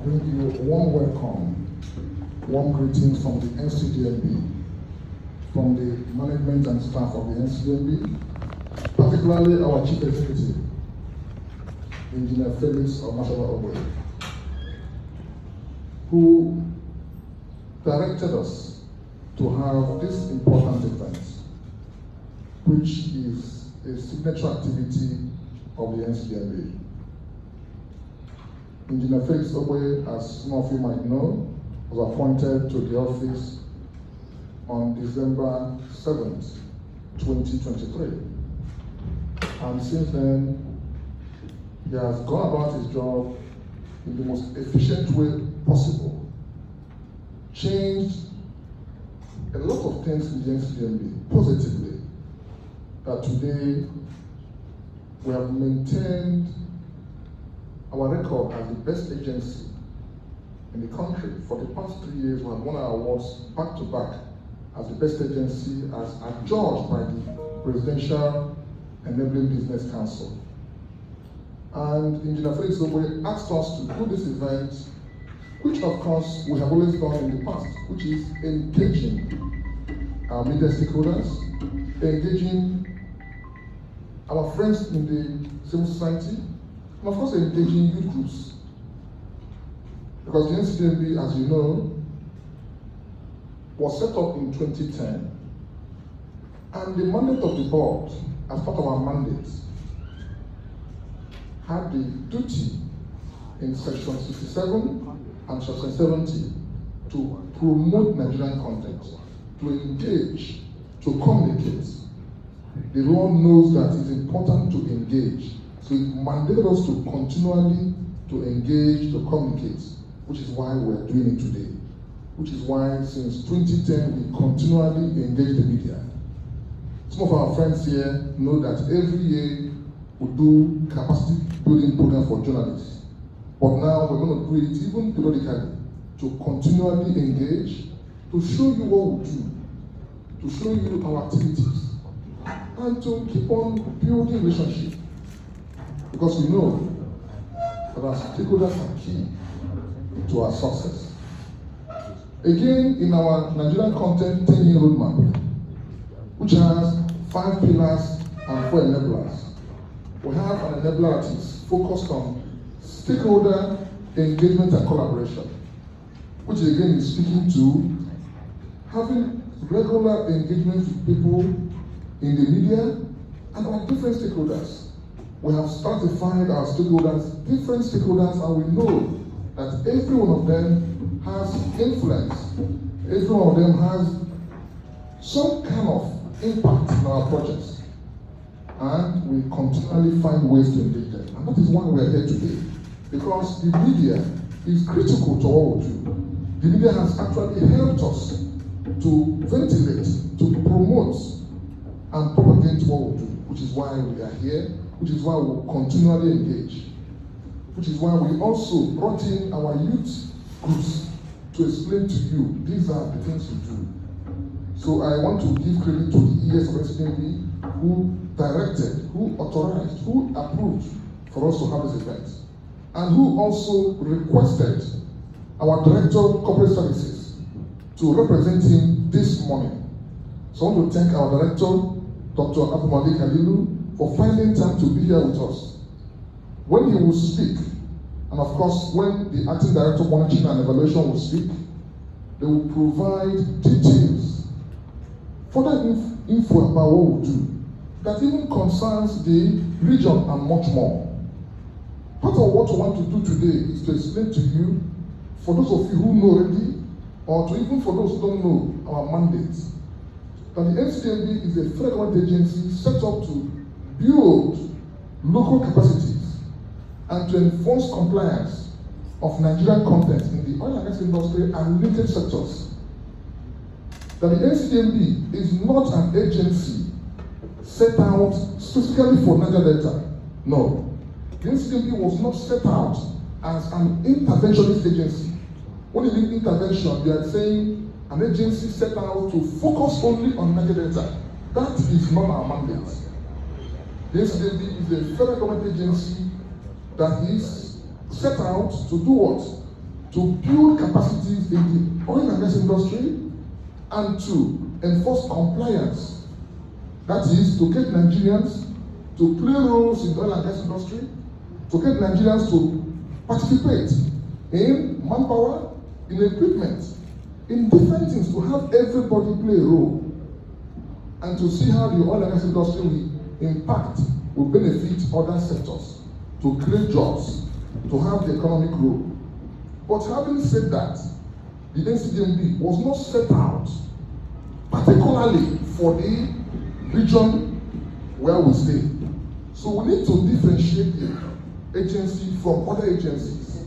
bring you a warm welcome, warm greetings from the NCDMB, from the management and staff of the NCDMB, particularly our Chief Executive, Engineer Felix Omomoehin, who directed us to have this important event, which is a signature activity of the NCDMB. Engineer Felix Omomoehin, as some of you might know, was appointed to the office on December 7th, 2023. And since then, he has gone about his job in the most efficient way possible, changed a lot of things in the NCDMB positively, that today we have maintained our record as the best agency in the country. For the past 3 years, we have won our awards back to back as the best agency as adjudged by the Presidential Enabling Business Council. And Engineer Felix Omomoehin asked us to do this event, which of course we have always done in the past, which is engaging our media stakeholders, engaging our friends in the civil society, and of course engaging youth groups. Because the NCDMB, as you know, was set up in 2010. And the mandate of the board, as part of our mandate, had the duty in section 67 and section 70 to promote Nigerian content, to engage, to communicate. The law knows that it's important to engage. So it mandated us to continually to engage, to communicate, which is why we're doing it today. Which is why since 2010 we continually engage the media. Some of our friends here know that every year we do capacity building program for journalists. But now we're going to do it even periodically to continually engage, to show you what we do, to show you our activities, and to keep on building relationship. Because we know that our stakeholders are key to our success. Again, in our Nigerian content 10-year roadmap, which has 5 pillars and 4 enablers, we have an enabler that is focused on stakeholder engagement and collaboration, which again is speaking to having regular engagement with people in the media and our different stakeholders. We have stratified our stakeholders, different stakeholders, and we know that every one of them has influence. Every one of them has some kind of impact in our projects. And we continually find ways to engage them. And that is why we are here today. Because the media is critical to what we do. The media has actually helped us to ventilate, to promote, and propagate what we do, which is why we are here, which is why we continually engage, which is why we also brought in our youth groups to explain to you, these are the things we do. So I want to give credit to the ES of NCDMB who directed, who authorized, who approved for us to have this event, and who also requested our Director of Corporate Services to represent him this morning. So I want to thank our Director, Dr. Abdulmalik Halilu, for finding time to be here with us. When he will speak, and of course when the Acting Director of Monitoring and Evaluation will speak, they will provide details, further info about what we do, that even concerns the region and much more. Part of what we want to do today is to explain to you, for those of you who know already, or to even for those who don't know our mandate, that the NCDMB is a federal government agency set up to build local capacities and to enforce compliance of Nigerian content in the oil and gas industry and related sectors. That the NCDMB is not an agency set out specifically for Niger Delta. No. The NCDMB was not set out as an interventionist agency. When you mean intervention, you are saying an agency set out to focus only on Niger Delta. That is not our mandate. The NCDMB is a federal government agency that is set out to do what? to build capacities in the oil and gas industry and to enforce compliance. That is, to get Nigerians to play roles in the oil and gas industry, to get Nigerians to participate in manpower, in equipment, in different things, to have everybody play a role, and to see how the oil and gas industry will impact, will benefit other sectors, to create jobs, to have the economic growth. But having said that, the NCDMB was not set out particularly for the region where we stay. So we need to differentiate the agency from other agencies,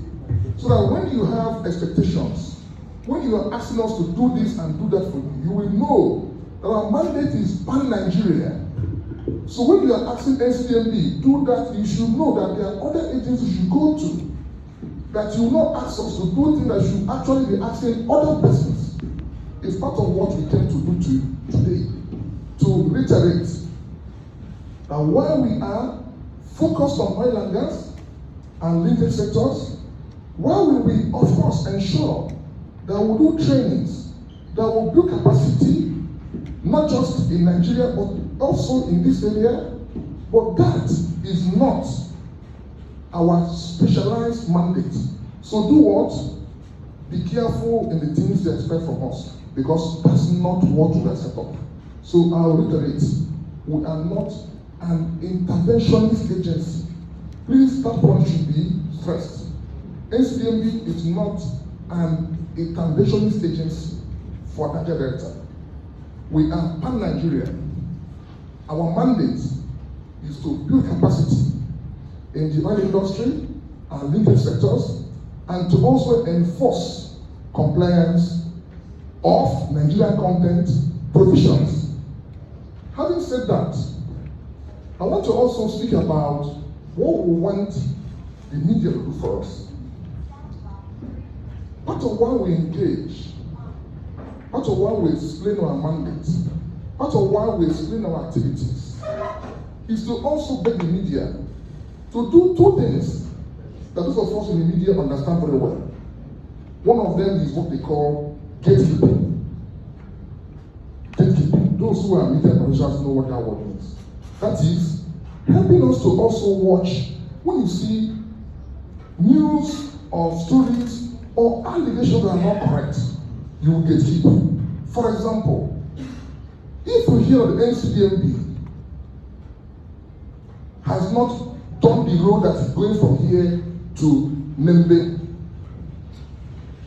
so that when you have expectations, when you are asking us to do this and do that for you, you will know that our mandate is pan-Nigeria. So when you are asking NCDMB, do that, you should know that there are other agencies you go to, that you will not ask us to do things that you should actually be asking other persons. It's part of what we tend to do today, to reiterate that while we are focused on oil and gas and linked sectors, while we will, of course, ensure that we do trainings that will build capacity, not just in Nigeria, but also in this area, but that is not our specialized mandate. So do what? Be careful in the things they expect from us, because that's not what we are set up. So I'll reiterate, we are not an interventionist agency. Please, that point should be stressed. NCDMB is not an interventionist agency for Niger Delta. We are pan-Nigeria. Our mandate is to build capacity in the oil industry and linked sectors, and to also enforce compliance of Nigerian content provisions. Having said that, I want to also speak about what we want the media to do for us. Part of why we engage, part of why we explain our mandate, part of why we explain our activities, is to also beg the media to do two things that those of us in the media understand very well. One of them is what they call gatekeeping. Gatekeeping. Those who are media professionals know what that word means. That is helping us to also watch when you see news or stories or allegations that are not correct, you will gatekeep. For example, if we hear the NCDMB has not done the road that is going from here to Nembe,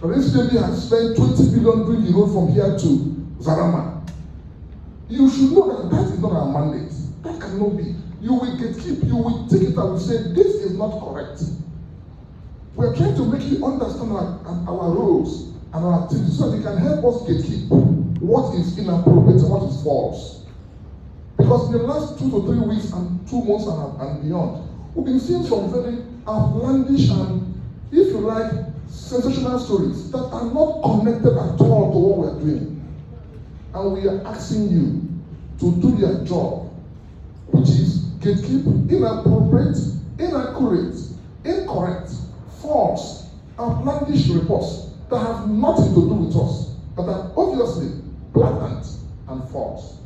the NCDMB has spent 20 billion doing the road from here to Zarama, you should know that that is not our mandate. That cannot be. You will gatekeep, you will take it and will say, this is not correct. We are trying to make you understand our roles and our activities so that you can help us gatekeep what is inappropriate and what is false. Because in the last 2 to 3 weeks and 2 months and beyond, we've been seeing some very outlandish and, if you like, sensational stories that are not connected at all to what we're doing. And we are asking you to do your job, which is gatekeep inappropriate, inaccurate, incorrect, false, outlandish reports that have nothing to do with us, but are obviously blatant and false.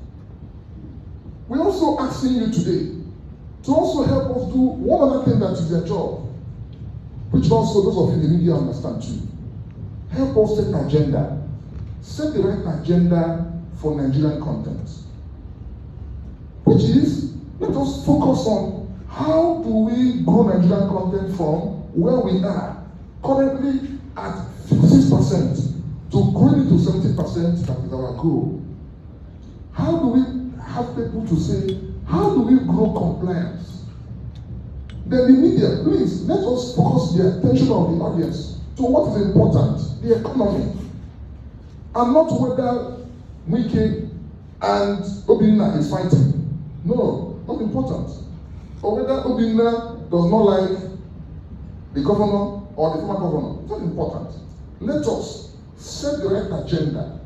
We're also asking you today to also help us do one other thing that is your job, which also those of you in the media understand too. Help us set an agenda. Set the right agenda for Nigerian content, which is, let us focus on how do we grow Nigerian content from where we are currently at 56% to growing to 70%. That is our goal. How do we have people to say, how do we grow compliance? Then the media, please, let us focus the attention of the audience to what is important, the economy, and not whether Wike and Obinna is fighting. No, not important. Or whether Obinna does not like the governor or the former governor. It's not important. Let us set the right agenda.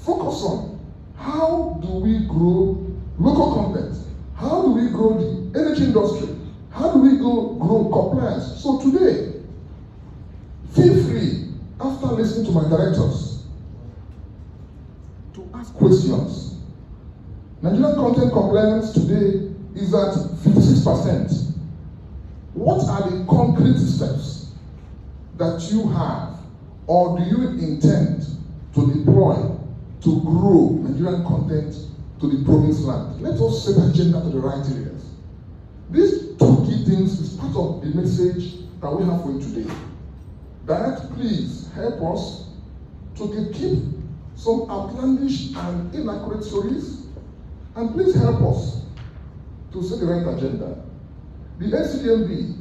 Focus on how do we grow local content? How do we grow the energy industry? How do we grow compliance? So today, feel free listening to my directors to ask questions. Nigerian content compliance today is at 56%. What are the concrete steps that you have or do you intend to deploy to grow Nigerian content to the promised land? Let us set the agenda to the right areas. These two key things is part of the message that we have for you today. That please help us to keep some outlandish and inaccurate stories, and please help us to set the right agenda. The NCDMB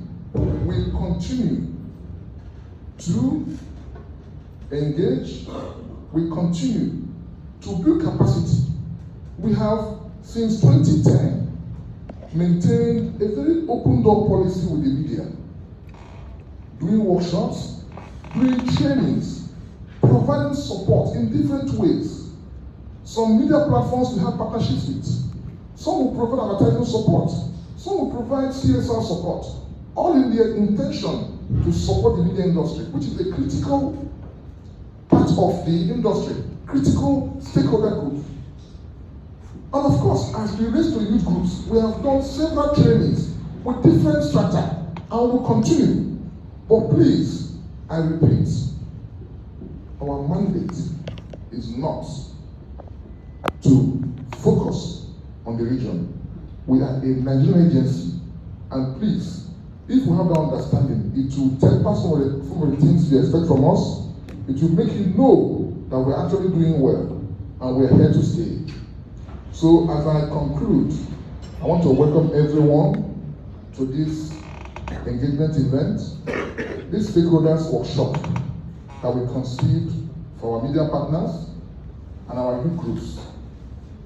will continue to engage, we continue to build capacity. We have, since 2010, maintained a very open door policy with the media, doing workshops, doing trainings, providing support in different ways. Some media platforms we have partnerships with. Some will provide advertising support. Some will provide CSR support. All in their intention to support the media industry, which is a critical part of the industry, critical stakeholder group. And of course, as it relates to youth groups, we have done several trainings with different strata and will continue. But please, I repeat, our mandate is not to focus on the region. We are a Nigerian agency, and please, if we have that understanding, it will temper some of the things you expect from us. It will make you know that we're actually doing well and we're here to stay. So as I conclude, I want to welcome everyone to this engagement event, this stakeholders workshop that we conceived for our media partners and our youth groups,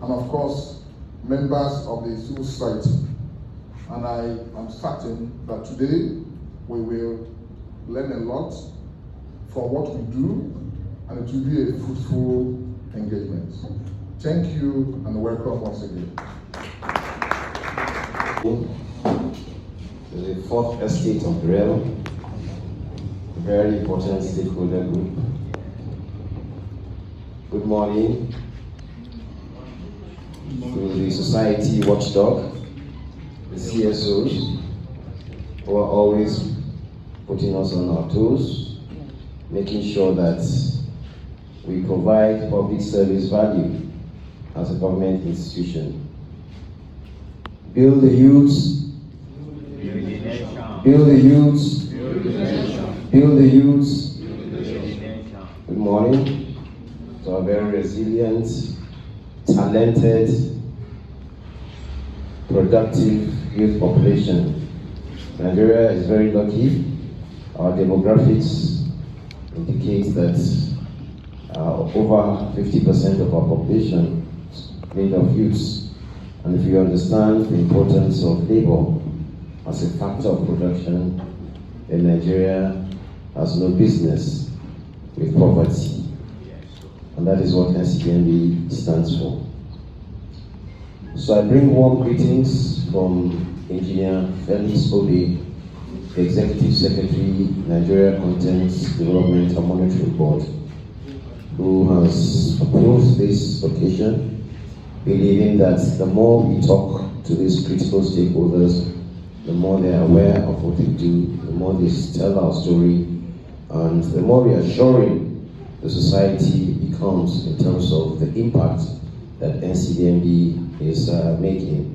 and of course, members of the civil society. And I am certain that today we will learn a lot from what we do, and it will be a fruitful engagement. Thank you and welcome once again. The fourth estate of the realm, a very important stakeholder group. Good morning to the society watchdog, the CSOs, who are always putting us on our toes, making sure that we provide public service value as a government institution. Build the youths, build the youths, build the youths. Good morning to our very resilient, talented, productive youth population. Nigeria is very lucky. Our demographics indicate that over 50% of our population is made of youths. And if you understand the importance of labor as a factor of production, then Nigeria has no business with poverty. And that is what NCDMB stands for. So I bring warm greetings from Engineer Felix Obi, the Executive Secretary, Nigeria Content Development and Monitoring Board, who has approved this occasion, believing that the more we talk to these critical stakeholders, the more they are aware of what we do, the more they tell our story, and the more reassuring the society becomes in terms of the impact that NCDMB is making.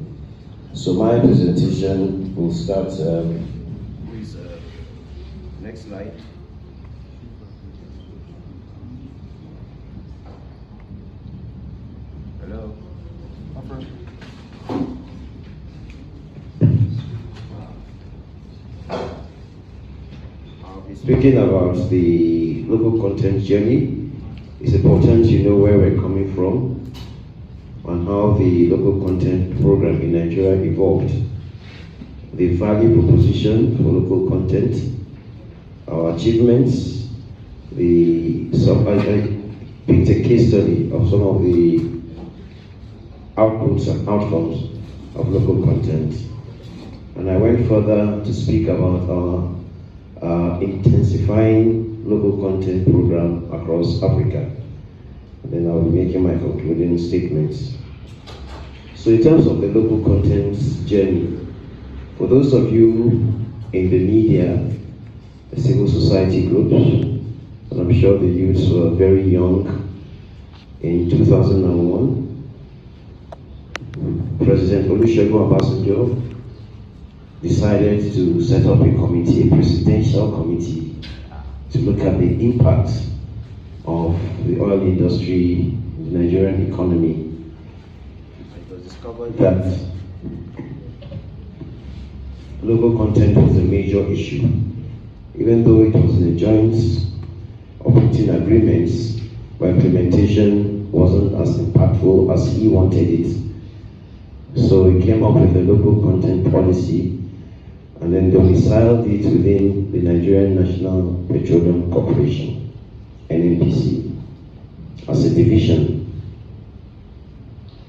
So my presentation will start, please, next slide. Hello? I'll be speaking about the local content journey. It's important you know where we're coming from and how the local content program in Nigeria evolved, the value proposition for local content, our achievements, I picked a case study of some of the outputs and outcomes of local content. And I went further to speak about our intensifying local content program across Africa. And then I'll be making my concluding statements. So in terms of the local content journey, for those of you in the media, the civil society groups, and I'm sure the youths were very young in 2001, President Olusegun Obasanjo decided to set up a committee, a presidential committee, to look at the impact of the oil industry in the Nigerian economy. It was discovered that local content was a major issue. Even though it was in a joint operating agreements, but implementation wasn't as impactful as he wanted it. So he came up with a local content policy and then domiciled it within the Nigerian National Petroleum Corporation, NNPC, as a division.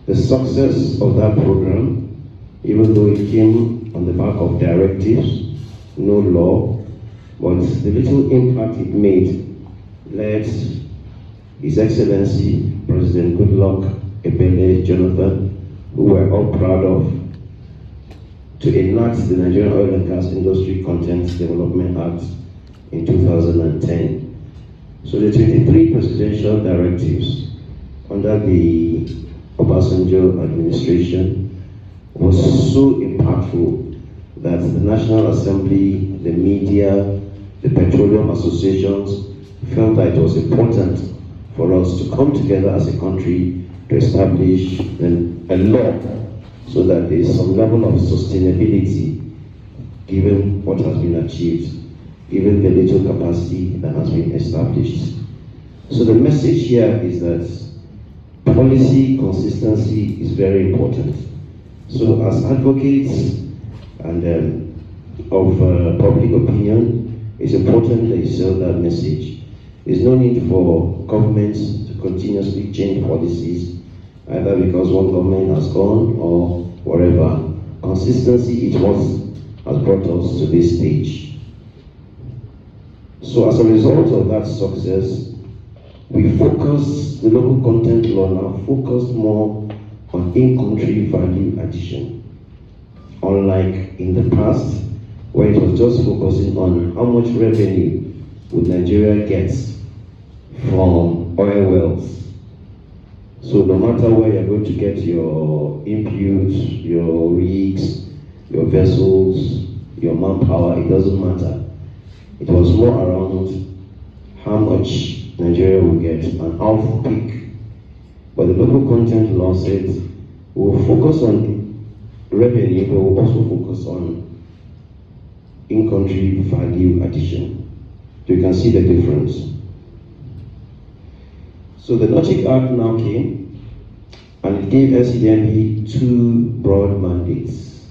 The success of that program, even though it came on the back of directives, no law, but the little impact it made led His Excellency President Goodluck Ebele Jonathan, who we're all proud of, to enact the Nigerian Oil and Gas Industry Content Development Act in 2010. So the 23 presidential directives under the Obasanjo administration was so impactful that the National Assembly, the media, the petroleum associations felt that it was important for us to come together as a country to establish a law so that there is some level of sustainability given what has been achieved, given the little capacity that has been established. So the message here is that policy consistency is very important. So as advocates and of public opinion, it's important that you sell that message. There's no need for governments to continuously change policies, either because one government has gone or whatever. Consistency is what has brought us to this stage. So as a result of that success, we focus, the local content law now focused more on in-country value addition. Unlike in the past, where it was just focusing on how much revenue would Nigeria get from oil wells. So no matter where you're going to get your inputs, your rigs, your vessels, your manpower, it doesn't matter. It was more around how much Nigeria will get and how quick. But the local content law said we'll focus on revenue, but we'll also focus on in-country value addition. So you can see the difference. So the Logic Act now came and it gave NCDMB two broad mandates: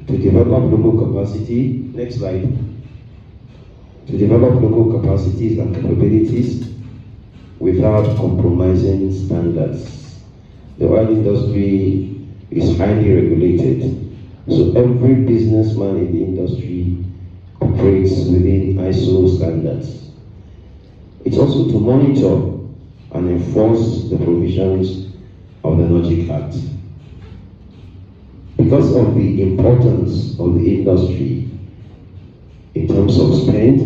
to develop local capacity, next slide, to develop local capacities and capabilities without compromising standards. The oil industry is highly regulated, so every businessman in the industry operates within ISO standards. It's also to monitor and enforce the provisions of the Logic Act. Because of the importance of the industry in terms of spend,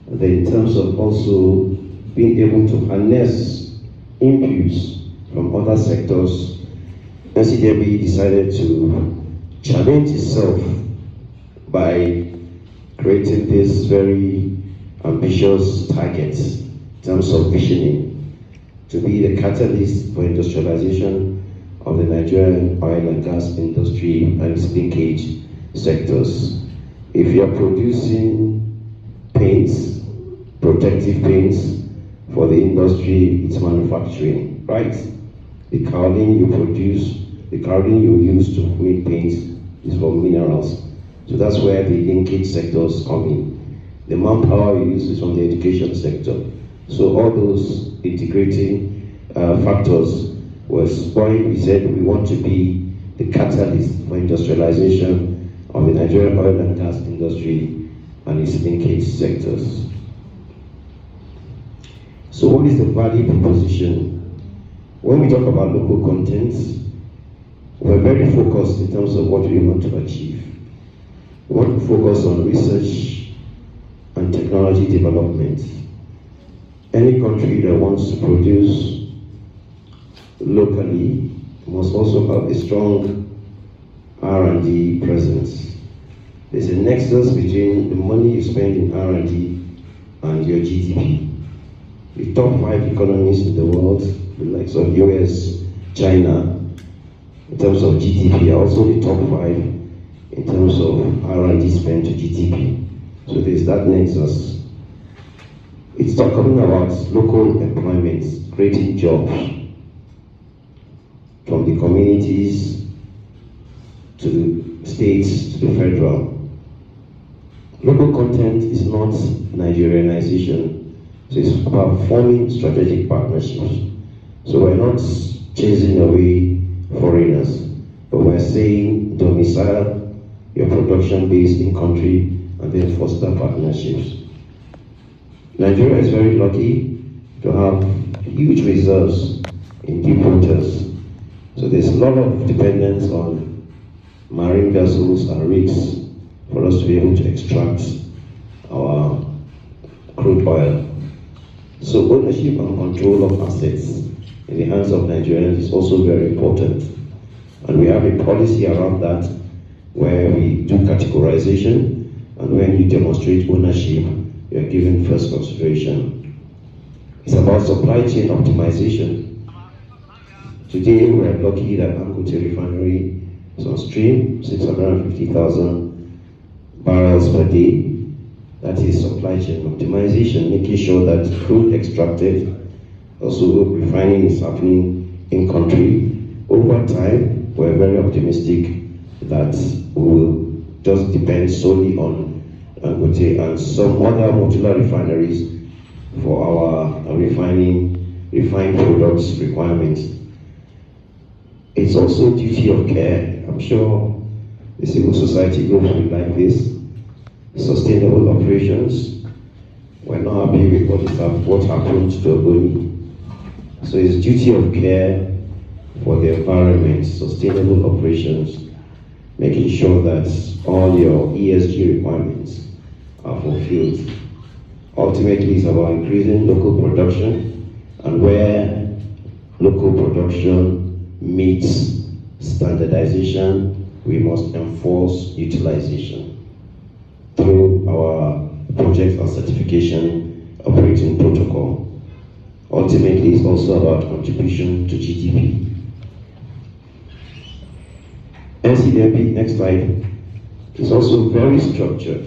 and in terms of also being able to harness inputs from other sectors, NCDMB decided to challenge itself by creating this very ambitious target in terms of visioning to be the catalyst for industrialization of the Nigerian oil and gas industry and its linkage sectors. If you are producing paints, protective paints for the industry, it's manufacturing, right? The kaolin you produce, the kaolin you use to make paints is from minerals. So that's where the linkage sectors come in. The manpower you use is from the education sector. So all those integrating factors was why we said we want to be the catalyst for industrialization of the Nigerian oil and gas industry and its linkage sectors. So what is the value proposition? When we talk about local content, we're very focused in terms of what we want to achieve. We want to focus on research and technology development. Any country that wants to produce locally must also have a strong R&D presence. There's a nexus between the money you spend in R&D and your GDP. The top 5 economies in the world, the likes of US, China, in terms of GDP, are also the top 5 in terms of R&D spend to GDP. So there's that nexus. It's talking about local employment, creating jobs from the communities to the states to the federal. Local content is not Nigerianization, so it's about forming strategic partnerships. So we're not chasing away foreigners, but we're saying domicile your production base in country and then foster partnerships. Nigeria is very lucky to have huge reserves in deep waters. So there's a lot of dependence on marine vessels and rigs for us to be able to extract our crude oil. So ownership and control of assets in the hands of Nigerians is also very important. And we have a policy around that where we do categorization, and when you demonstrate ownership, you are given first consideration. It's about supply chain optimization. Today we are lucky that Dangote refinery is on stream, 650,000 barrels per day. That is supply chain optimization, making sure that crude extracted, also refining is happening in country. Over time, we're very optimistic that we will just depend solely on Dangote and some other modular refineries for our refined products requirements. It's also duty of care. I'm sure the civil society groups will like this. Sustainable operations. We're not happy with what happened to Obinna. So it's duty of care for the environment, sustainable operations, making sure that all your ESG requirements are fulfilled. Ultimately, it's about increasing local production, and where local production meets standardization, we must enforce utilization through our project and certification operating protocol. Ultimately, it's also about contribution to GDP. NCDMB, next slide, is also very structured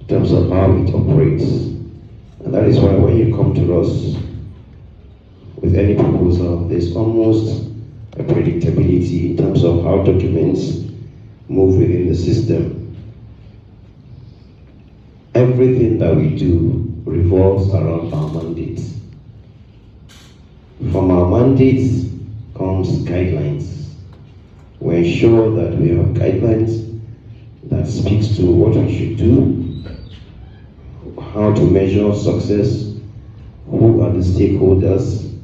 in terms of how it operates. And that is why when you come to us with any proposal, there's almost a predictability in terms of how documents move within the system. Everything that we do revolves around our mandate. From our mandate comes guidelines. We ensure that we have guidelines that speaks to what we should do, how to measure success, who are the stakeholders,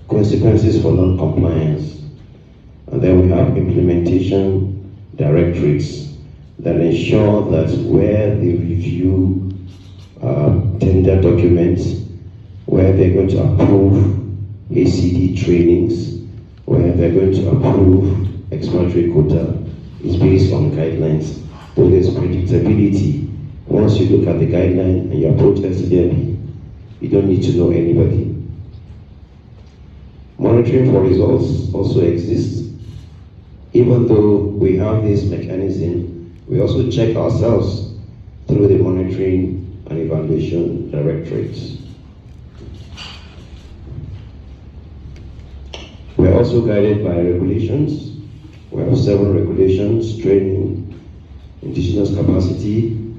consequences for non-compliance. And then we have implementation directorates that ensure that where they review tender documents, where they're going to approve ACD trainings, where they're going to approve exploratory quota, is based on guidelines. So there's predictability. Once you look at the guideline and you approach NCDMB, you don't need to know anybody. Monitoring for results also exists. Even though we have this mechanism, we also check ourselves through the monitoring and evaluation directorates. We are also guided by regulations. We have 7 regulations: training, indigenous capacity,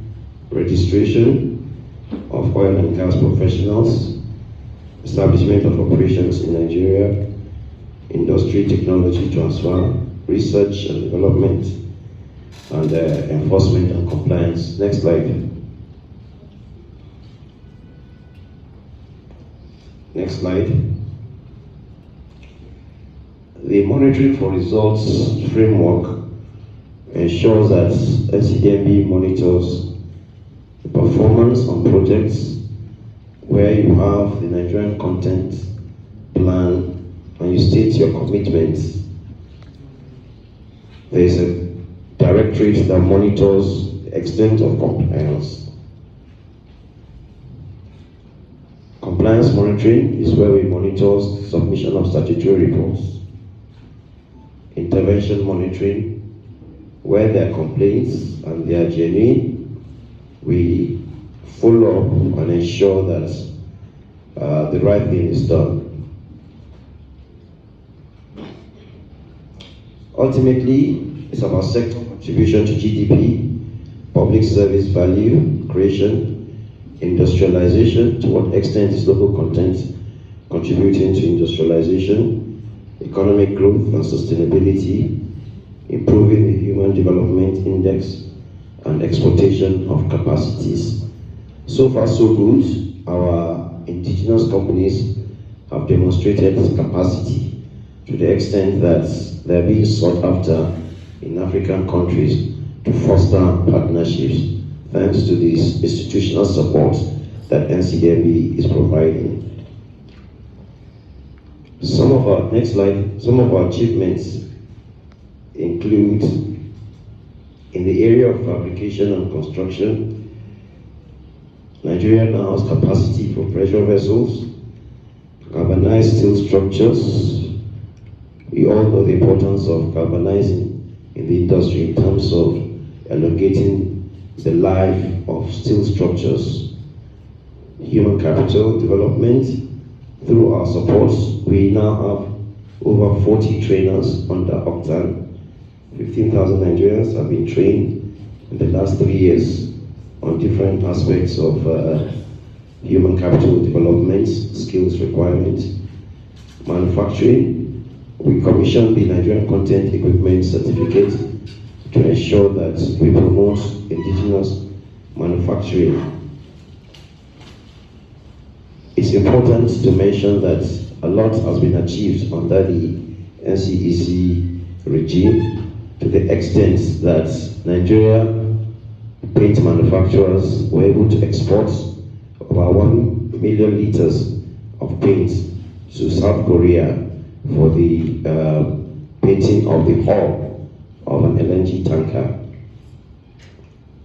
registration of oil and gas professionals, establishment of operations in Nigeria, industry technology transfer, research and development, and enforcement and compliance. Next slide. Next slide. The monitoring for results framework ensures that NCDMB monitors the performance on projects where you have the Nigerian content plan and you state your commitments. There is a directorate that monitors the extent of compliance. Compliance monitoring is where we monitor submission of statutory reports. Intervention monitoring, where there are complaints and they are genuine, we follow up and ensure that the right thing is done. Ultimately, it's about sector contribution to GDP, public service value creation, industrialization, to what extent is local content contributing to industrialization, economic growth and sustainability, improving the Human Development Index, and exploitation of capacities. So far, so good. Our indigenous companies have demonstrated capacity to the extent that they're being sought after in African countries to foster partnerships, thanks to this institutional support that NCDMB is providing. Some of our achievements include in the area of fabrication and construction. Nigeria now has capacity for pressure vessels, galvanized steel structures. We all know the importance of galvanizing in the industry in terms of elongating the life of steel structures. Human capital development. Through our support, we now have over 40 trainers under Octan. 15,000 Nigerians have been trained in the last 3 years on different aspects of human capital development, skills requirement, manufacturing. We commissioned the Nigerian Content Equipment Certificate to ensure that we promote indigenous manufacturing. It's important to mention that a lot has been achieved under the NCEC regime, to the extent that Nigeria paint manufacturers were able to export over 1 million liters of paint to South Korea for the painting of the hull of an LNG tanker.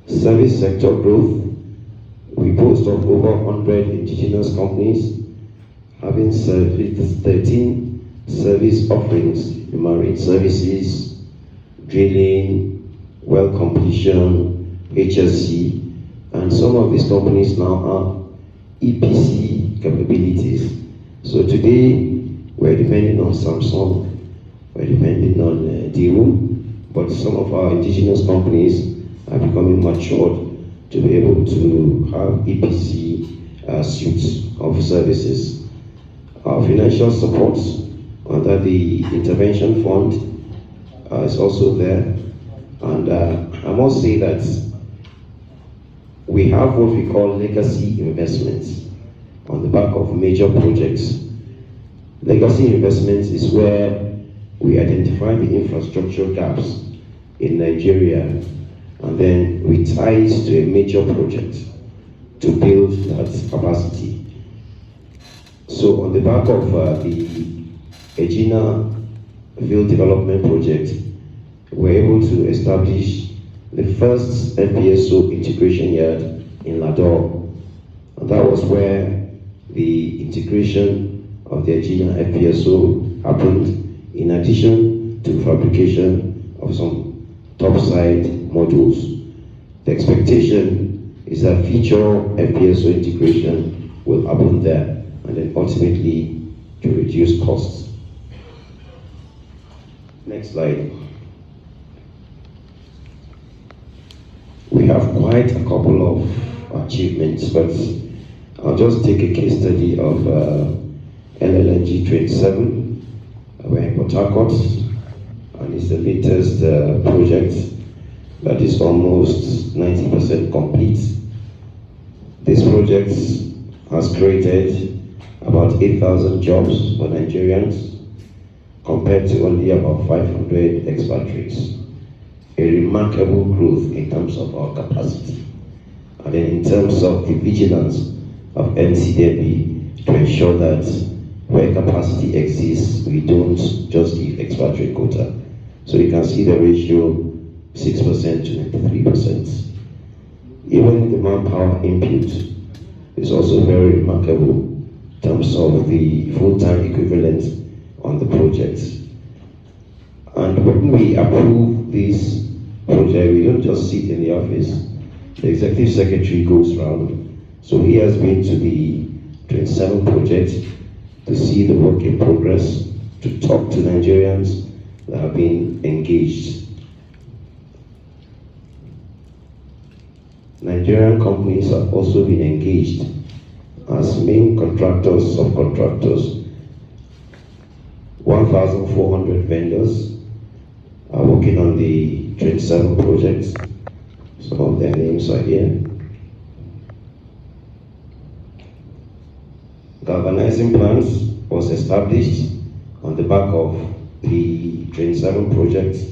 Service sector growth. We boast of over 100 indigenous companies having 13 service offerings: marine services, drilling, well completion, HSC, and some of these companies now have EPC capabilities. So today, we're depending on Samsung, we're depending on Daewoo, but some of our indigenous companies are becoming matured to be able to have EPC suites of services. Our financial support under the intervention fund is also there, and I must say that we have what we call legacy investments on the back of major projects. Legacy investments is where we identify the infrastructure gaps in Nigeria, and then we tie it to a major project to build that capacity. So on the back of the Ejina Field Development Project, we're able to establish the first FPSO integration yard in Lador. And that was where the integration of the Ejina FPSO happened, in addition to fabrication of some topside modules. The expectation is that future FPSO integration will happen there, and then ultimately to reduce costs. Next slide. We have quite a couple of achievements, but I'll just take a case study of LLNG Train 7. We're in Port Harcourt, and it's the latest project that is almost 90% complete. This project has created about 8,000 jobs for Nigerians, compared to only about 500 expatriates. A remarkable growth in terms of our capacity, and then in terms of the vigilance of NCDMB to ensure that where capacity exists, we don't just give expatriate quota. So you can see the ratio 6% to 93%. Even the manpower input is also very remarkable in terms of the full-time equivalent on the project. And when we approve this project, we don't just sit in the office. The executive secretary goes around. So he has been to the 27 projects to see the work in progress, to talk to Nigerians that have been engaged. Nigerian companies have also been engaged as main contractors, subcontractors. 1,400 vendors are working on the 27 projects. Some of their names are here. Galvanizing plants was established on the back of the 27 projects.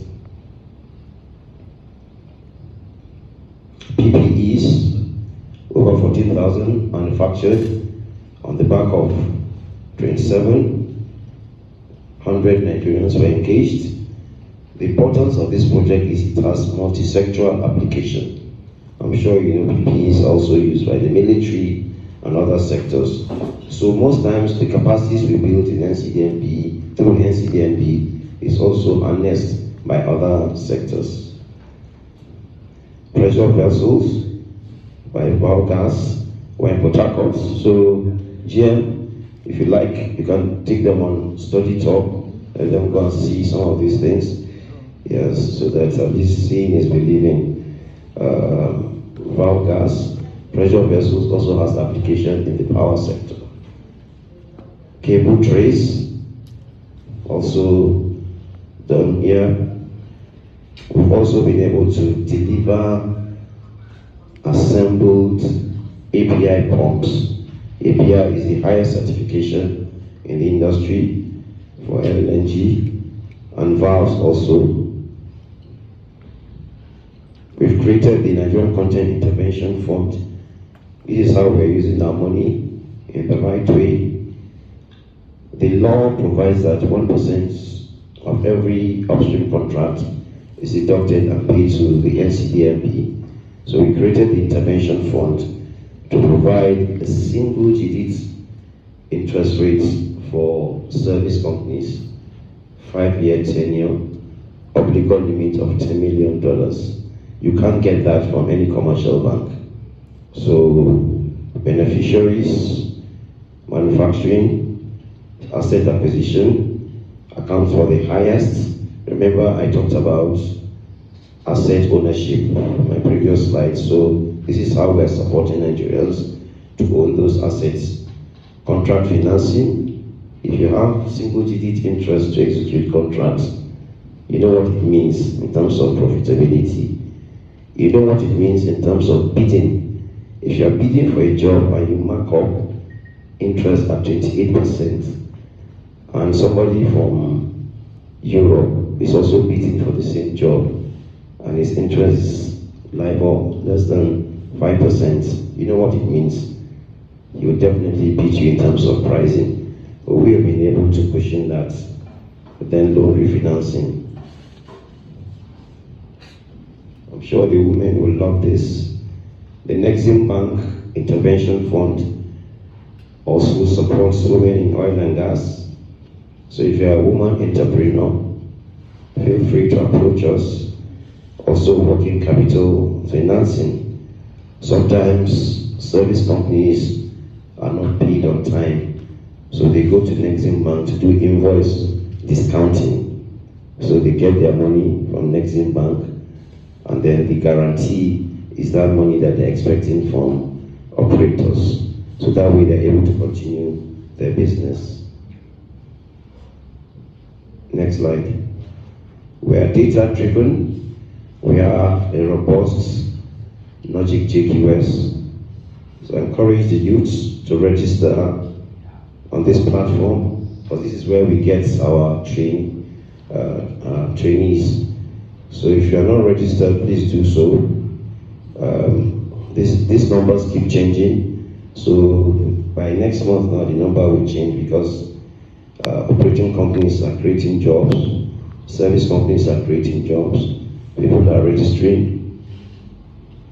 PPEs, over 14,000 manufactured on the back of 2,700 Nigerians were engaged. The importance of this project is it has multi-sectoral application. I'm sure you know PPE is also used by the military and other sectors. So most times the capacities we build in NCDMB, through NCDMB, is also harnessed by other sectors. Pressure vessels by biogas were in Port Harcourt. So GM, if you like, you can take them on study tour, let them go and see some of these things. Yes, so that at least seeing is believing. Biogas, pressure vessels also has application in the power sector. Cable trays, also done here. We've also been able to deliver assembled API pumps. API is the highest certification in the industry for LNG, and valves also. We've created the Nigerian Content Intervention Fund. This is how we're using our money in the right way. The law provides that 1% of every upstream contract is deducted and paid to the NCDMB. So we created the intervention fund to provide a single-digit interest rate for service companies, 5-year tenure, obligor limit of $10 million. You can't get that from any commercial bank. So beneficiaries, manufacturing, asset acquisition accounts for the highest. Remember, I talked about asset ownership in my previous slide. So this is how we're supporting Nigerians to own those assets. Contract financing. If you have single-digit interest to execute contracts, you know what it means in terms of profitability. You know what it means in terms of bidding. If you're bidding for a job and you mark up interest at 28%, and somebody from Europe is also bidding for the same job, and his interest is LIBOR less than 5%, you know what it means. He will definitely beat you in terms of pricing. But we have been able to cushion that, then loan refinancing. I'm sure the women will love this. The Nexim Bank Intervention Fund also supports women in oil and gas. So if you're a woman entrepreneur, feel free to approach us. Also working capital financing. Sometimes service companies are not paid on time. So they go to Nexim Bank to do invoice discounting. So they get their money from Nexim Bank, and then the guarantee is that money that they're expecting from operators. So that way they're able to continue their business. Next slide. We are data driven. We are a robust logic JQS. So I encourage the youths to register on on this platform, because this is where we get our trainees. So if you are not registered, please do so. These numbers keep changing. So by next month now, the number will change because operating companies are creating jobs, service companies are creating jobs, people are registering.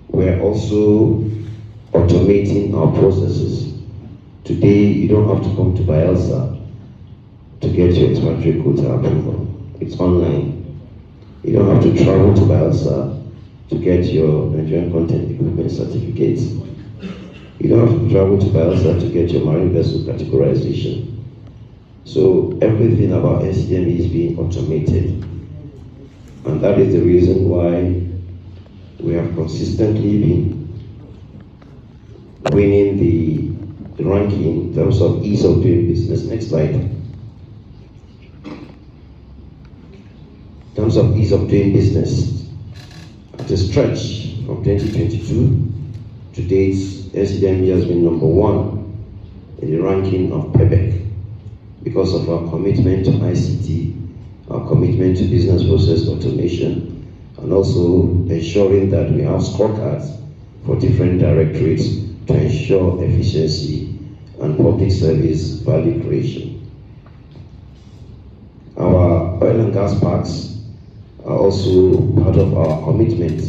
We're also automating our processes. Today, you don't have to come to Bielsa to get your expatriate quota approval. It's online. You don't have to travel to Bielsa to get your Nigerian content equipment certificate. You don't have to travel to Bielsa to get your marine vessel categorization. So everything about NCDMB is being automated. And that is the reason why we have consistently been winning the ranking in terms of ease of doing business. Next slide. In terms of ease of doing business, at a stretch from 2022 to date, NCDMB has been number 1 in the ranking of PEBEC because of our commitment to ICT, our commitment to business process automation, and also ensuring that we have scorecards for different directorates to ensure efficiency and public service value creation. Our oil and gas parks are also part of our commitment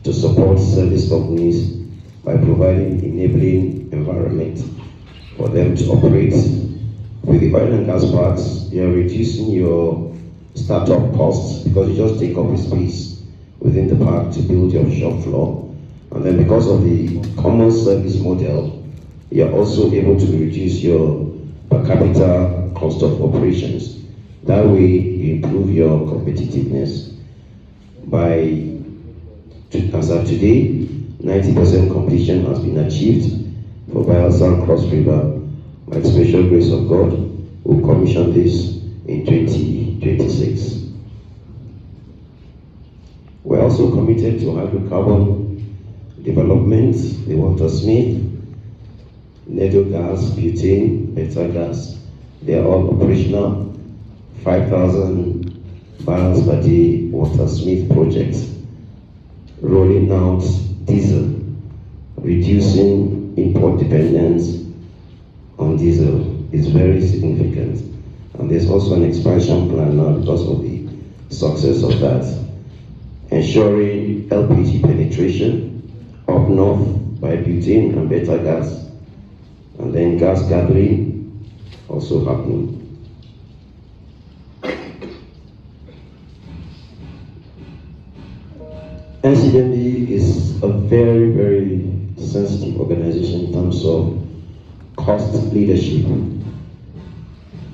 to support service companies by providing enabling environment for them to operate. With the oil and gas parks, you are reducing your startup costs because you just take up a space within the park to build your shop floor. And then because of the common service model, you are also able to reduce your per capita cost of operations. That way, you improve your competitiveness. As of today, 90% completion has been achieved for Bielsa and Cross River. By the special grace of God, we'll commission this in 2026. We're also committed to hydrocarbon development, the watersmith, natural gas, butane, beta gas. They are all operational. 5,000 barrels per day watersmith project. Rolling out diesel, reducing import dependence on diesel is very significant. And there's also an expansion plan now because of the success of that. Ensuring LPG penetration up north by butane and beta gas. And then gas gathering also happening. NCDMB is a very, very sensitive organization in terms of cost leadership.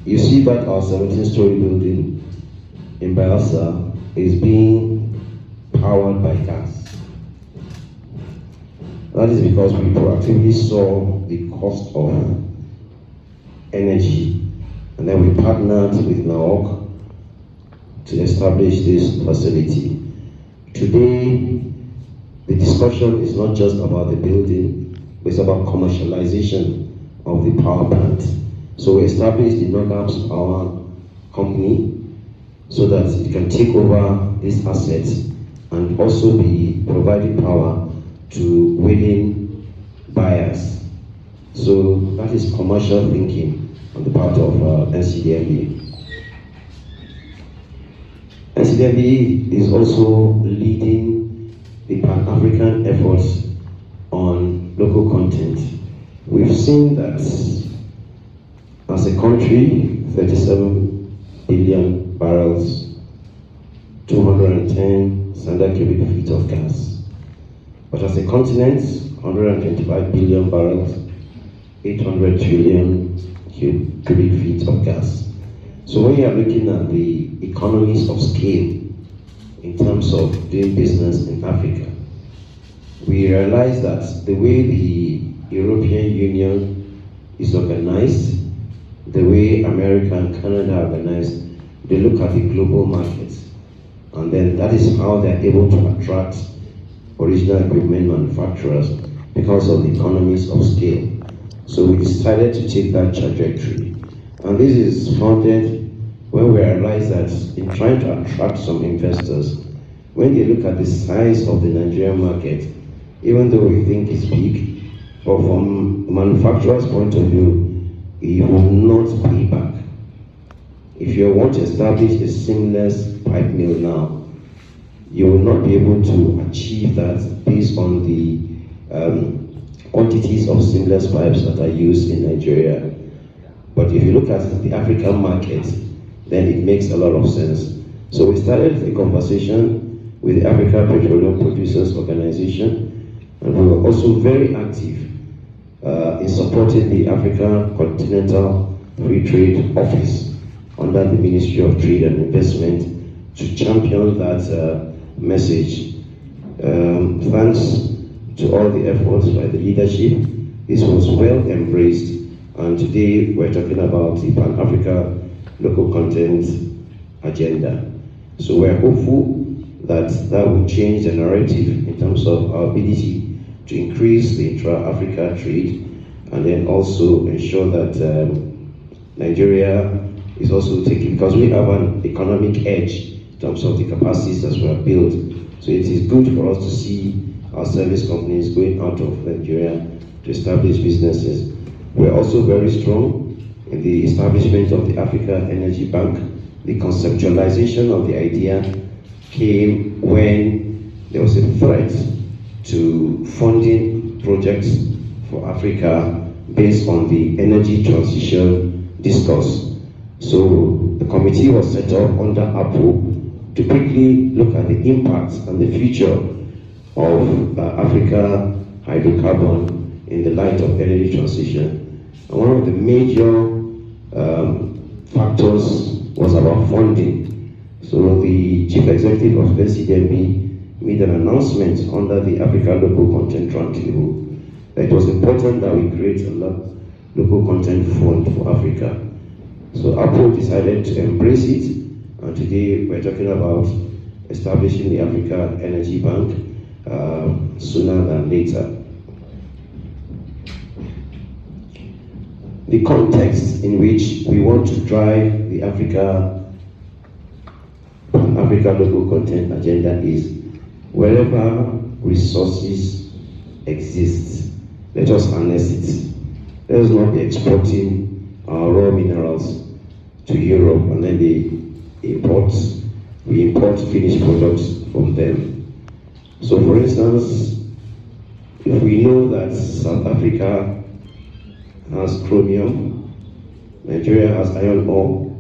You see that our 17-story building in Bielsa is being powered by gas. That is because we proactively saw the cost of energy, and then we partnered with NAOC to establish this facility. Today, the discussion is not just about the building, but it's about commercialization of the power plant. So we established the NOGAPS Power Company so that it can take over these assets and also be providing power to willing buyers. So that is commercial thinking on the part of NCDMB. NCDMB is also leading the Pan-African efforts on local content. We've seen that as a country, 37 billion barrels, 210 standard cubic feet of gas. But as a continent, 125 billion barrels, 800 trillion cubic feet of gas. So when you are looking at the economies of scale in terms of doing business in Africa, we realize that the way the European Union is organized, the way America and Canada are organized, they look at the global markets. And then that is how they're able to attract original equipment manufacturers because of the economies of scale. So we decided to take that trajectory. And this is founded when we realized that in trying to attract some investors, when they look at the size of the Nigerian market, even though we think it's big, but from a manufacturer's point of view, it will not pay back. If you want to establish a seamless pipe mill now, you will not be able to achieve that based on the quantities of seamless pipes that are used in Nigeria. But if you look at the African market, then it makes a lot of sense. So we started a conversation with the Africa Petroleum Producers Organization, and we were also very active in supporting the African Continental Free Trade Office under the Ministry of Trade and Investment to champion that message. Thanks to all the efforts by the leadership, this was well embraced, and today we're talking about the Pan-Africa local content agenda. So we're hopeful that that will change the narrative in terms of our ability to increase the intra-Africa trade, and then also ensure that Nigeria is also taking, because we have an economic edge in terms of the capacities that we have built. So it is good for us to see our service companies going out of Nigeria to establish businesses. We're also very strong in the establishment of the Africa Energy Bank. The conceptualization of the idea came when there was a threat to funding projects for Africa based on the energy transition discourse. So the committee was set up under Apple to quickly look at the impact and the future of Africa hydrocarbon in the light of energy transition. And one of the major factors was about funding. So the chief executive of NCDMB made an announcement under the Africa Local Content Roundtable that it was important that we create a local content fund for Africa. So Apple decided to embrace it, and today we're talking about establishing the Africa Energy Bank sooner than later. The context in which we want to drive the Africa local content agenda is wherever resources exist, let us harness it. Let us not be exporting our raw minerals to Europe and then we import finished products from them. So for instance, if we know that South Africa has chromium, Nigeria has iron ore,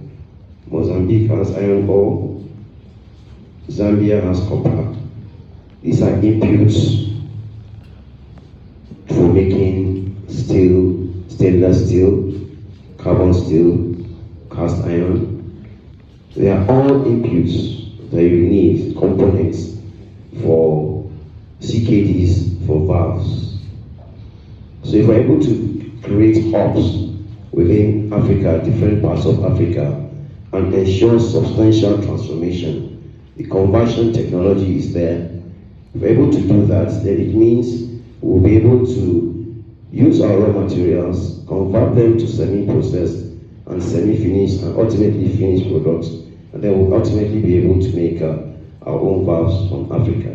Mozambique has iron ore, Zambia has copper. These are inputs for making steel, stainless steel, carbon steel, cast iron. They are all inputs that you need, components for CKDs, for valves. So if we're able to create hubs within Africa, different parts of Africa, and ensure substantial transformation, the conversion technology is there. If we're able to do that, then it means we'll be able to use our raw materials, convert them to semi-processed and semi-finished and ultimately finished products, and then we'll ultimately be able to make our own valves from Africa.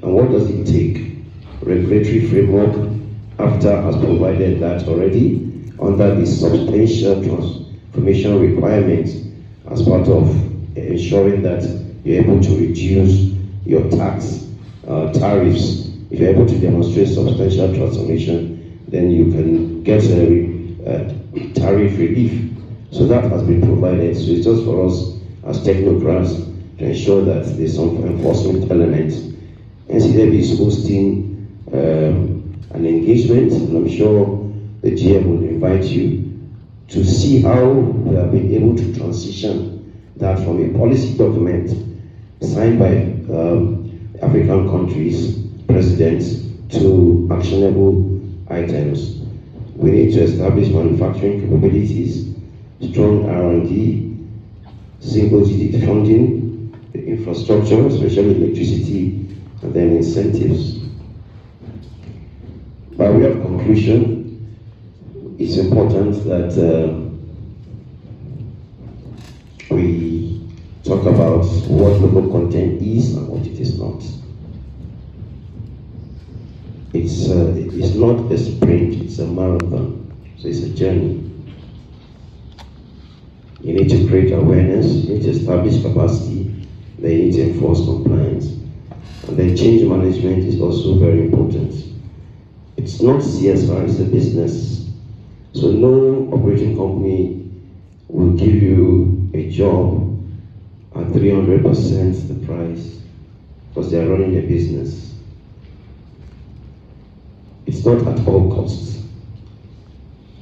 And what does it take? Regulatory framework, AFTA has provided that already under the substantial transformation requirements as part of ensuring that you're able to reduce your tax tariffs. If you're able to demonstrate substantial transformation, then you can get a tariff relief. So that has been provided. So it's just for us as technocrats to ensure that there's some enforcement elements. NCDMB is hosting an engagement, and I'm sure the GM will invite you to see how we have been able to transition that from a policy document signed by African countries, presidents, to actionable items. We need to establish manufacturing capabilities, strong R&D, single-digit funding, the infrastructure, especially electricity, and then incentives. By way of conclusion, it's important that we talk about what local content is and what it is not. It's not a sprint, it's a marathon, so it's a journey. You need to create awareness, you need to establish capacity, then you need to enforce compliance. And then change management is also very important. It's not CSR, it's a business. So no operating company will give you a job at 300% the price because they are running a business. It's not at all costs.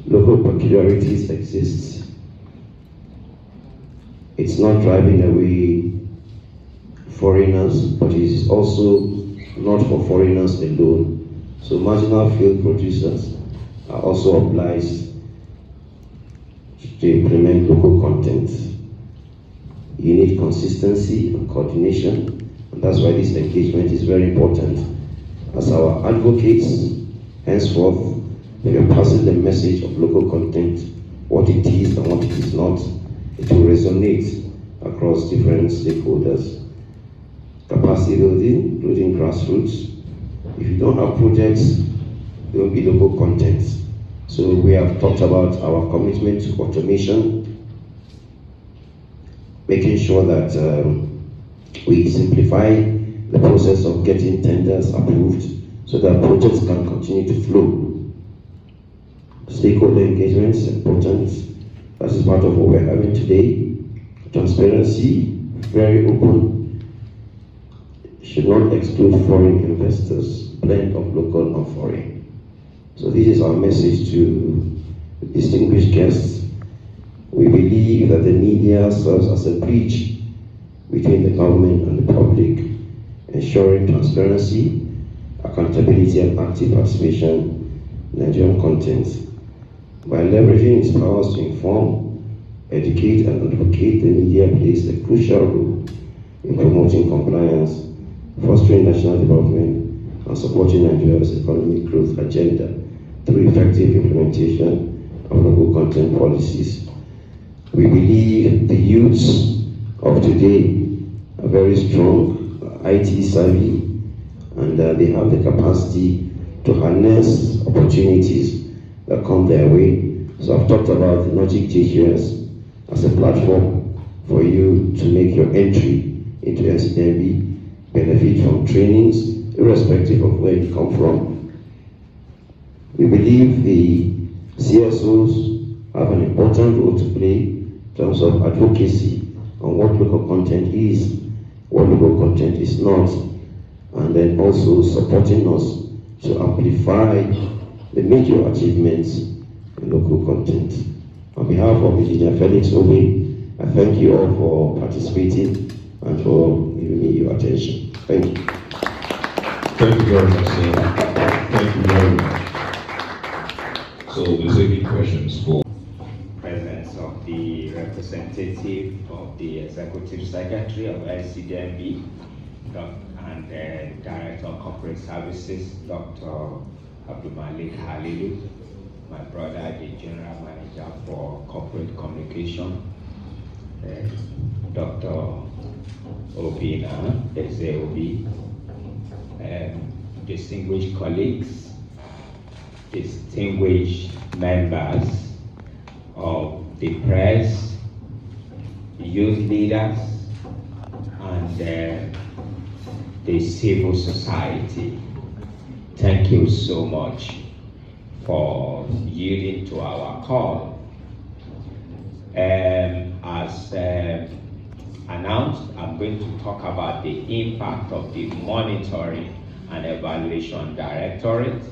Local peculiarities exist. It's not driving away foreigners, but it is also not for foreigners alone. So marginal field producers are also obliged to implement local content. You need consistency and coordination, and that's why this engagement is very important. As our advocates, henceforth, we are passing the message of local content, what it is and what it is not. It will resonate across different stakeholders. Capacity building, including grassroots. If you don't have projects, there will be local content. So we have talked about our commitment to automation, making sure that we simplify the process of getting tenders approved so that projects can continue to flow. Stakeholder engagement is important. That is part of what we're having today. Transparency, very open, should not exclude foreign investors, blend of local and foreign. So this is our message to the distinguished guests. We believe that the media serves as a bridge between the government and the public, ensuring transparency, accountability, and active participation in Nigerian content. By leveraging its powers to inform, educate, and advocate, the media plays a crucial role in promoting compliance, fostering national development, and supporting Nigeria's economic growth agenda through effective implementation of local content policies. We believe the youths of today are very strong, IT savvy, and they have the capacity to harness opportunities that come their way. So I've talked about the Logic JQS as a platform for you to make your entry into NCDMB, benefit from trainings, irrespective of where you come from. We believe the CSOs have an important role to play in terms of advocacy on what local content is, what local content is not, and then also supporting us to amplify the major achievements in local content. On behalf of Engineer Felix Obe, I thank you all for participating and for giving me your attention. Thank you. Thank you very much, sir. Thank you very much. So we're taking questions for presence of the representative of the Executive Secretary of NCDMB and Director of Corporate Services, Dr. Abdulmalik Halilu, my brother, the General Manager for Corporate Communication, Dr. Obinna, Ezeobi, distinguished colleagues, distinguished members of the press, youth leaders, and the civil society. Thank you so much for yielding to our call. As announced, I'm going to talk about the impact of the Monitoring and Evaluation Directorate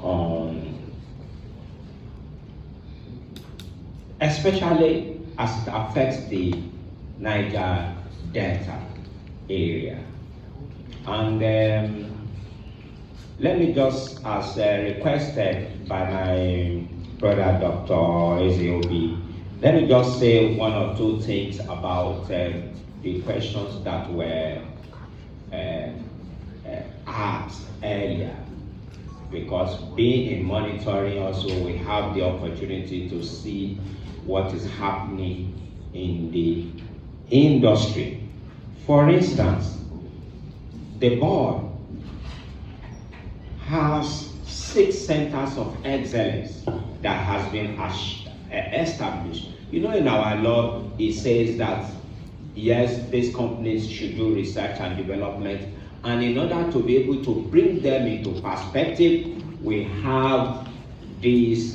on, especially as it affects the Niger Delta area. And let me just, as requested by my brother Dr. Ezeobi, let me just say one or two things about the questions that were asked earlier. because being in monitoring also, we have the opportunity to see what is happening in the industry. For instance, the board has 6 centers of excellence that has been established. You know, in our law, it says that yes, these companies should do research and development, and in order to be able to bring them into perspective, we have these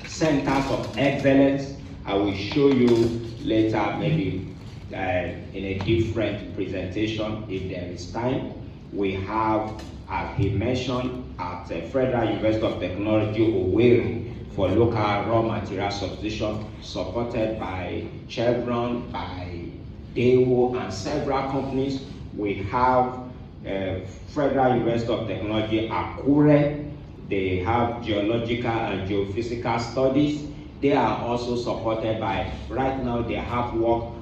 centers of excellence. I will show you later, maybe in a different presentation if there is time. We have, as he mentioned, at Federal University of Technology, Owerri, for local raw material substitution, supported by Chevron, by Daewoo, and several companies. We have Federal University of Technology, Akure. They have geological and geophysical studies. They are also supported by, right now they have work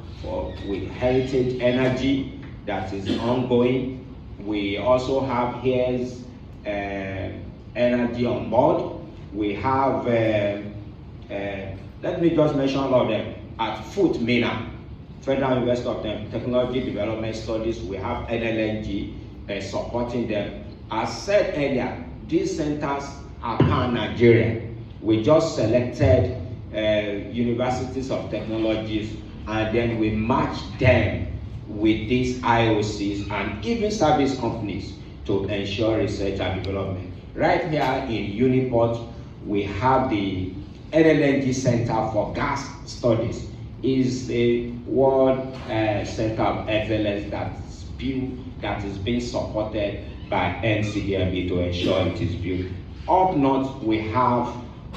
with Heritage Energy that is ongoing. We also have here's energy on board. We have, let me just mention all of them. At Foot Mina, Federal University of Technology Development Studies, we have NLNG supporting them. As said earlier, these centers are pan-Nigerian. We just selected universities of technologies, and then we match them with these IOCs and even service companies to ensure research and development. Right here in Uniport, we have the NLNG Center for Gas Studies. Is a world center of excellence that is being supported by NCDMB to ensure it is built. Up north, we have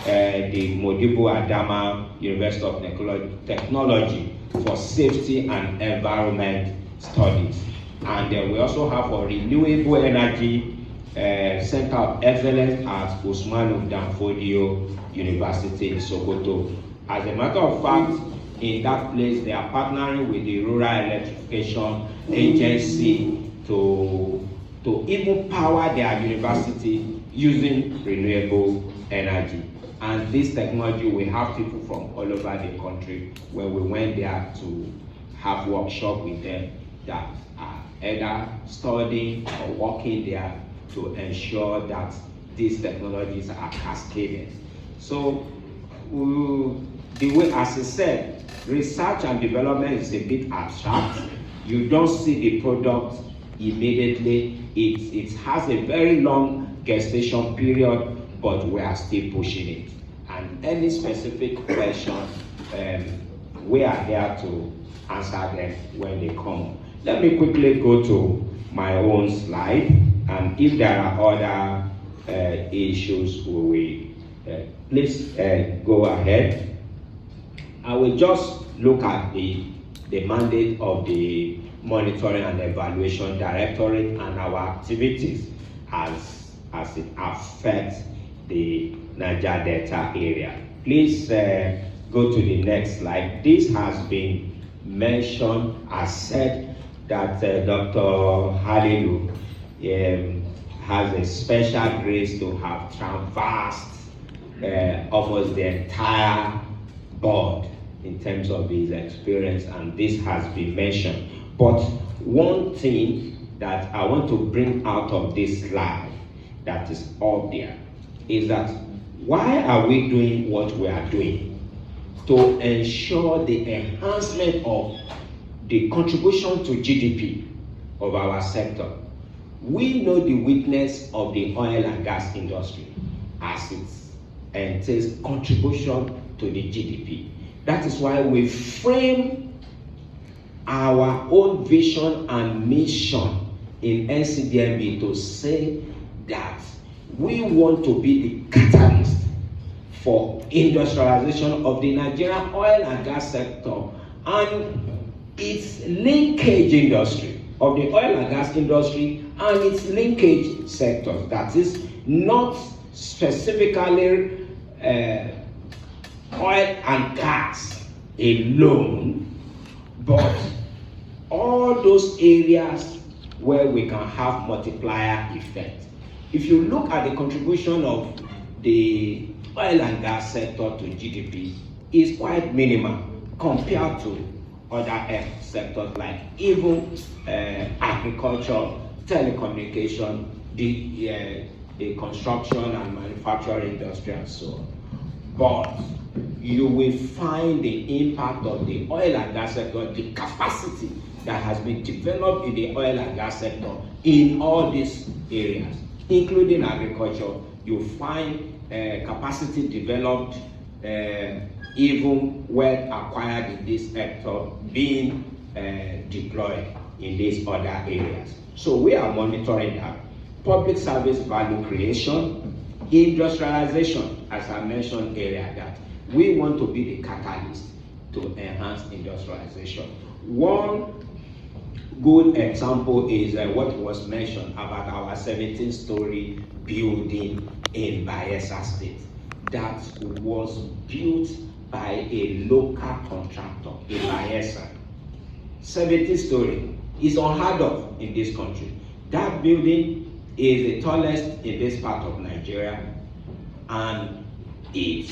the Modibo Adama University of Technology for Safety and Environment Studies. And we also have a renewable energy Center of Excellence at Usmanu Danfodio University in Sokoto. As a matter of fact, in that place, they are partnering with the Rural Electrification Agency to even power their university using renewable energy. And this technology, we have people from all over the country. When we went there to have workshop with them that are either studying or working there to ensure that these technologies are cascaded. So the way, as I said, research and development is a bit abstract. You don't see the product immediately. It has a very long gestation period, but we are still pushing it. And any specific question, we are here to answer them when they come. Let me quickly go to my own slide, and if there are other issues, we will please go ahead. I will just look at the mandate of the Monitoring and Evaluation Directorate and our activities as it affects the Niger Delta area. Please go to the next slide. This has been mentioned, as said, that Dr. Halilu has a special grace to have traversed almost the entire board in terms of his experience, and this has been mentioned. But one thing that I want to bring out of this slide that is up there is that why are we doing what we are doing? To ensure the enhancement of the contribution to GDP of our sector. We know the weakness of the oil and gas industry as it entails contribution to the GDP. That is why we frame our own vision and mission in NCDMB to say that we want to be the catalyst for industrialization of the Nigerian oil and gas sector and its linkage industry, of the oil and gas industry and its linkage sectors. That is not specifically oil and gas alone, but all those areas where we can have multiplier effect. if you look at the contribution of the oil and gas sector to GDP, is quite minimal compared to other sectors like even agriculture, telecommunication, the construction and manufacturing industry and so on. But you will find the impact of the oil and gas sector, the capacity that has been developed in the oil and gas sector in all these areas, including agriculture. You find capacity developed, even well acquired in this sector, being deployed in these other areas. So we are monitoring that. Public service value creation, industrialization, as I mentioned earlier, that we want to be the catalyst to enhance industrialization. One good example is what was mentioned about our 17-story building in Bayelsa State that was built by a local contractor in Bayelsa. 17-story is unheard of in this country. That building is the tallest in this part of Nigeria, and it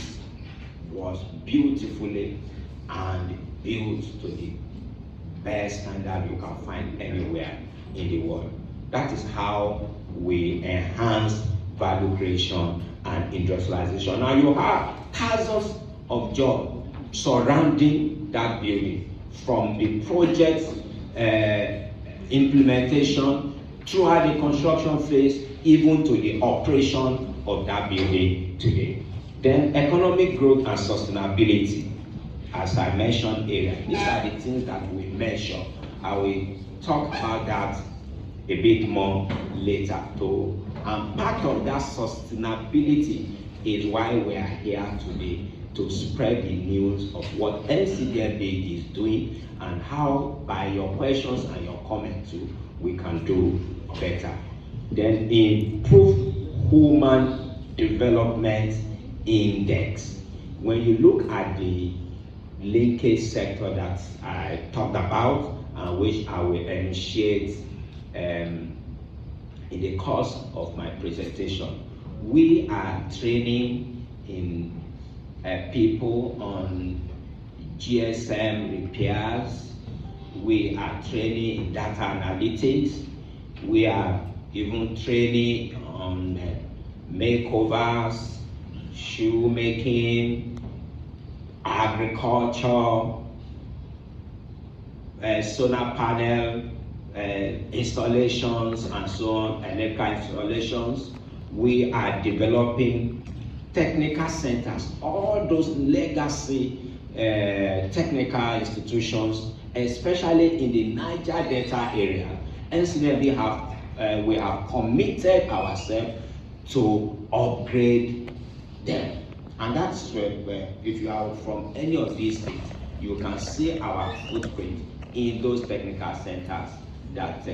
was beautifully and built to the best standard you can find anywhere in the world. That is how we enhance value creation and industrialization. Now you have thousands of jobs surrounding that building, from the project implementation throughout the construction phase, even to the operation of that building today. Then economic growth and sustainability, as I mentioned earlier, these are the things that we measure. I will talk about that a bit more later too. And part of that sustainability is why we are here today, to spread the news of what NCDMB is doing and how, by your questions and your comments too, we can do better. Then improve human development index. When you look at the linkage sector that I talked about, which I will initiate in the course of my presentation, we are training in people on GSM repairs. We are training in data analytics. We are even training on makeovers, shoemaking, agriculture, solar panel installations and so on, electrical installations. We are developing technical centers, all those legacy technical institutions, especially in the Niger Delta area. NCDMB we have committed ourselves to upgrade them. And that's where if you are from any of these states, you can see our footprint in those technical centers that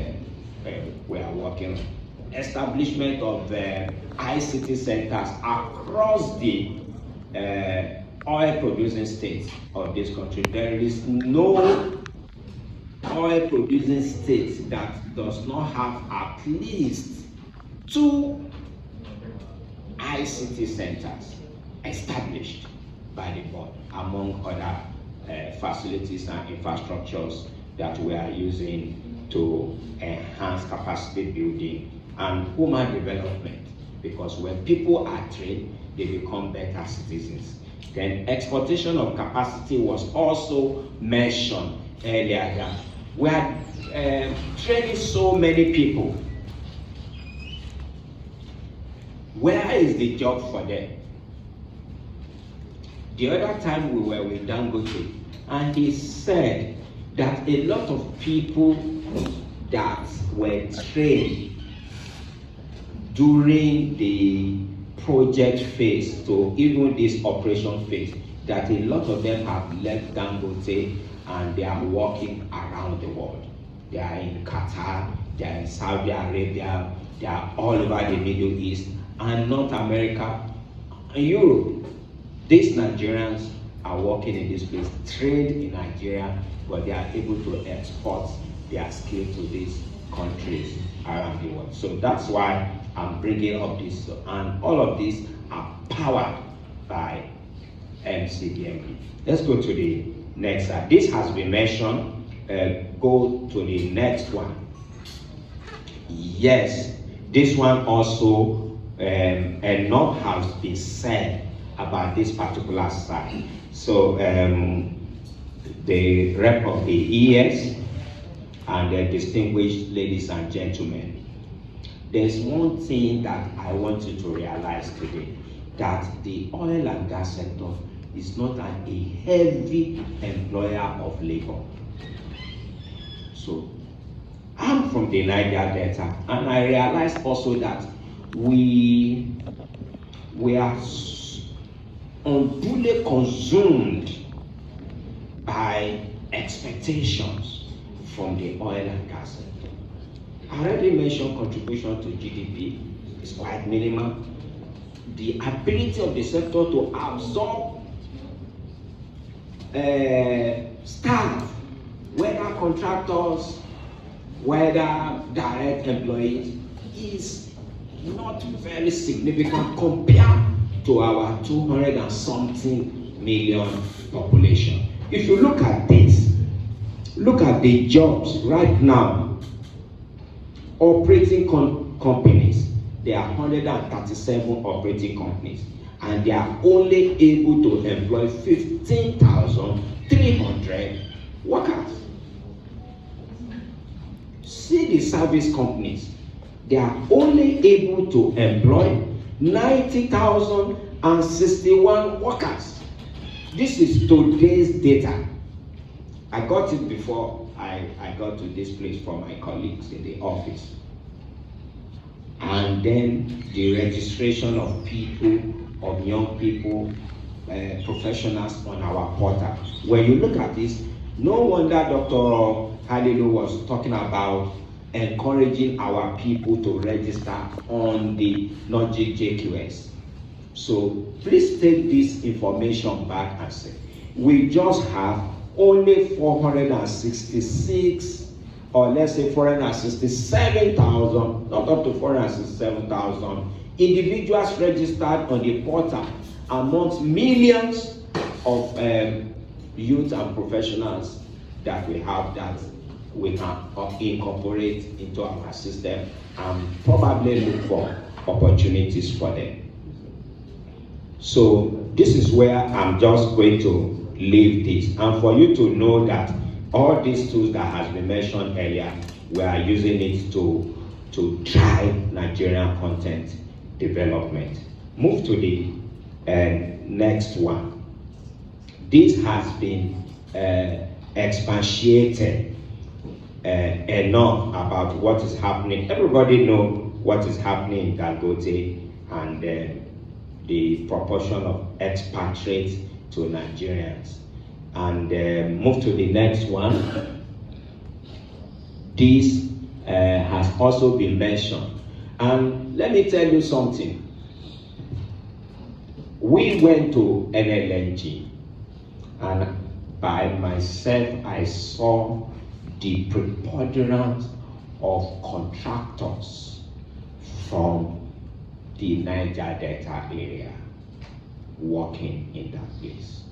we are working on. Establishment of ICT centers across the oil producing states of this country. There is no oil producing state that does not have at least 2 ICT centers established by the board, among other facilities and infrastructures that we are using to enhance capacity building and human development, because when people are trained, they become better citizens. Then exportation of capacity was also mentioned earlier, that we are training so many people. Where is the job for them? The other time we were with Dangote, and he said that a lot of people that were trained during the project phase to even this operation phase, that a lot of them have left Dangote and they are working around the world. They are in Qatar, they are in Saudi Arabia, they are all over the Middle East and North America and Europe. These Nigerians are working in this place, trained in Nigeria, but they are able to export their skill to these countries around the world. So that's why and bringing up this, and all of these are powered by NCDMB. Let's go to the next slide. This has been mentioned. Go to the next one. Yes, this one also, enough has been said about this particular site. So the rep of the ES and the distinguished ladies and gentlemen, there's one thing that I want you to realize today, that the oil and gas sector is not a heavy employer of labor. So I'm from the Niger Delta, and I realized also that we are unduly consumed by expectations from the oil and gas sector. I already mentioned contribution to GDP is quite minimal. The ability of the sector to absorb staff, whether contractors, whether direct employees, is not very significant compared to our 200 and something million population. If you look at this, look at the jobs right now, operating companies, there are 137 operating companies, and they are only able to employ 15,300 workers. See the service companies, they are only able to employ 90,061 workers. This is today's data. I got it before I got to this place from my colleagues in the office. And then the registration of people, of young people, professionals on our portal. When you look at this, no wonder Dr. Halilu was talking about encouraging our people to register on the Logic JQS. So please take this information back and say, we just have only 466, or let's say 467,000, not up to 467,000 individuals registered on the portal amongst millions of youth and professionals that we have that we can incorporate into our system and probably look for opportunities for them. So this is where I'm just going to leave this, and for you to know that all these tools that has been mentioned earlier, we are using it to drive Nigerian content development. Move to the next one. This has been expatiated enough about what is happening. Everybody knows what is happening in Dangote and the proportion of expatriates to Nigerians. And move to the next one. This has also been mentioned. And let me tell you something. We went to NLNG, and by myself, I saw the preponderance of contractors from the Niger Delta area working in that place.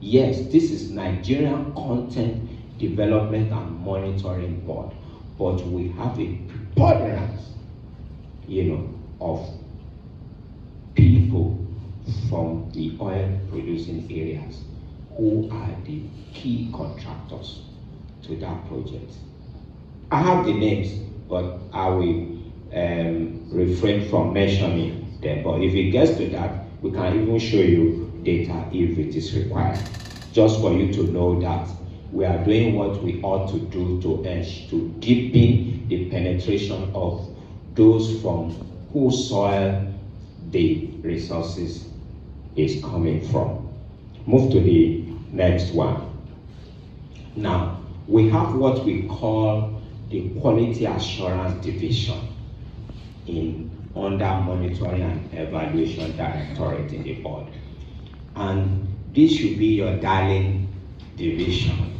Yes, this is Nigerian Content Development and Monitoring Board, but we have a preponderance, of people from the oil producing areas who are the key contractors to that project. I have the names, but I will refrain from mentioning them. But if it gets to that, we can even show you data if it is required, just for you to know that we are doing what we ought to do to deepen the penetration of those from whose soil the resources is coming from. Move to the next one. Now, we have what we call the Quality Assurance Division under Monitoring and Evaluation Directorate in the board. And this should be your darling division,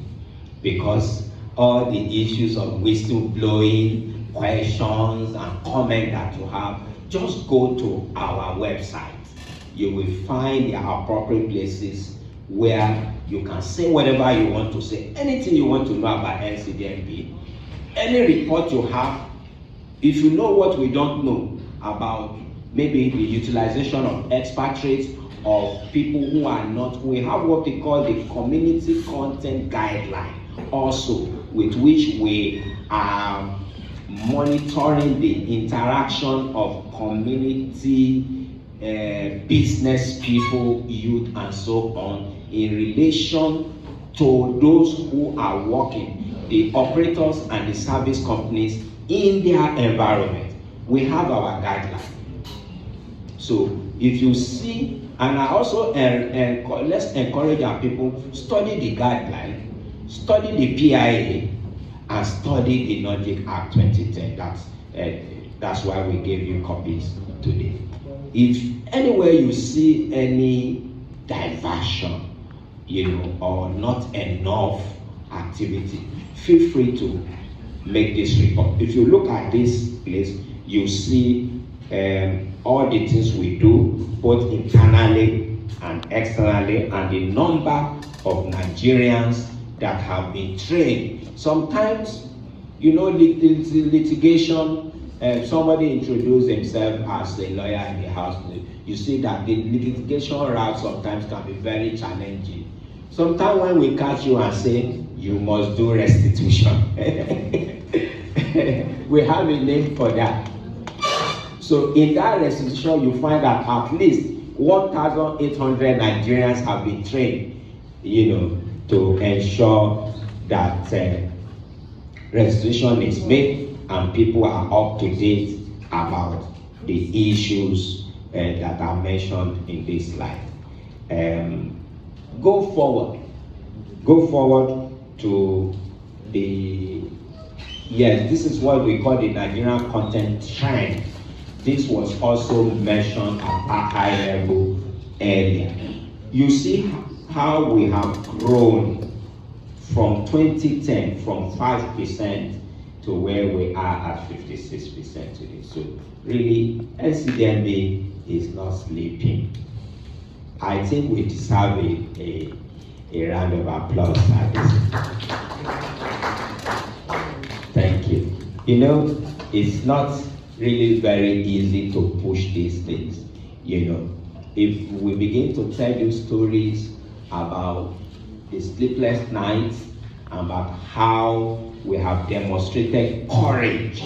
because all the issues of whistleblowing, questions and comments that you have, just go to our website. You will find the appropriate places where you can say whatever you want to say, anything you want to know about NCDMB, any report you have. If you know what we don't know about maybe the utilization of expatriates, of people who are not, we have what we call the community content guideline also, with which we are monitoring the interaction of community, business people, youth, and so on, in relation to those who are working, the operators and the service companies in their environment. We have our guideline. So if you see, and I also let's encourage our people, study the guideline, study the PIA, and study the Nordic Act 2010. That's why we gave you copies today. If anywhere you see any diversion, or not enough activity, feel free to make this report. If you look at this place, you see all the things we do, both internally and externally, and the number of Nigerians that have been trained. Sometimes, litigation, somebody introduced himself as a lawyer in the house. You see that the litigation route sometimes can be very challenging. Sometimes when we catch you and say, you must do restitution, we have a name for that. So in that restitution, you find that at least 1,800 Nigerians have been trained, to ensure that restitution is made and people are up to date about the issues that are mentioned in this slide. Go forward to the, yes, this is what we call the Nigerian content trend. This was also mentioned at a high level earlier. You see how we have grown from 2010, from 5% to where we are at 56% today. So really, NCDMB is not sleeping. I think we deserve a round of applause at this. Thank you. It's not really very easy to push these things. If we begin to tell you stories about the sleepless nights, about how we have demonstrated courage,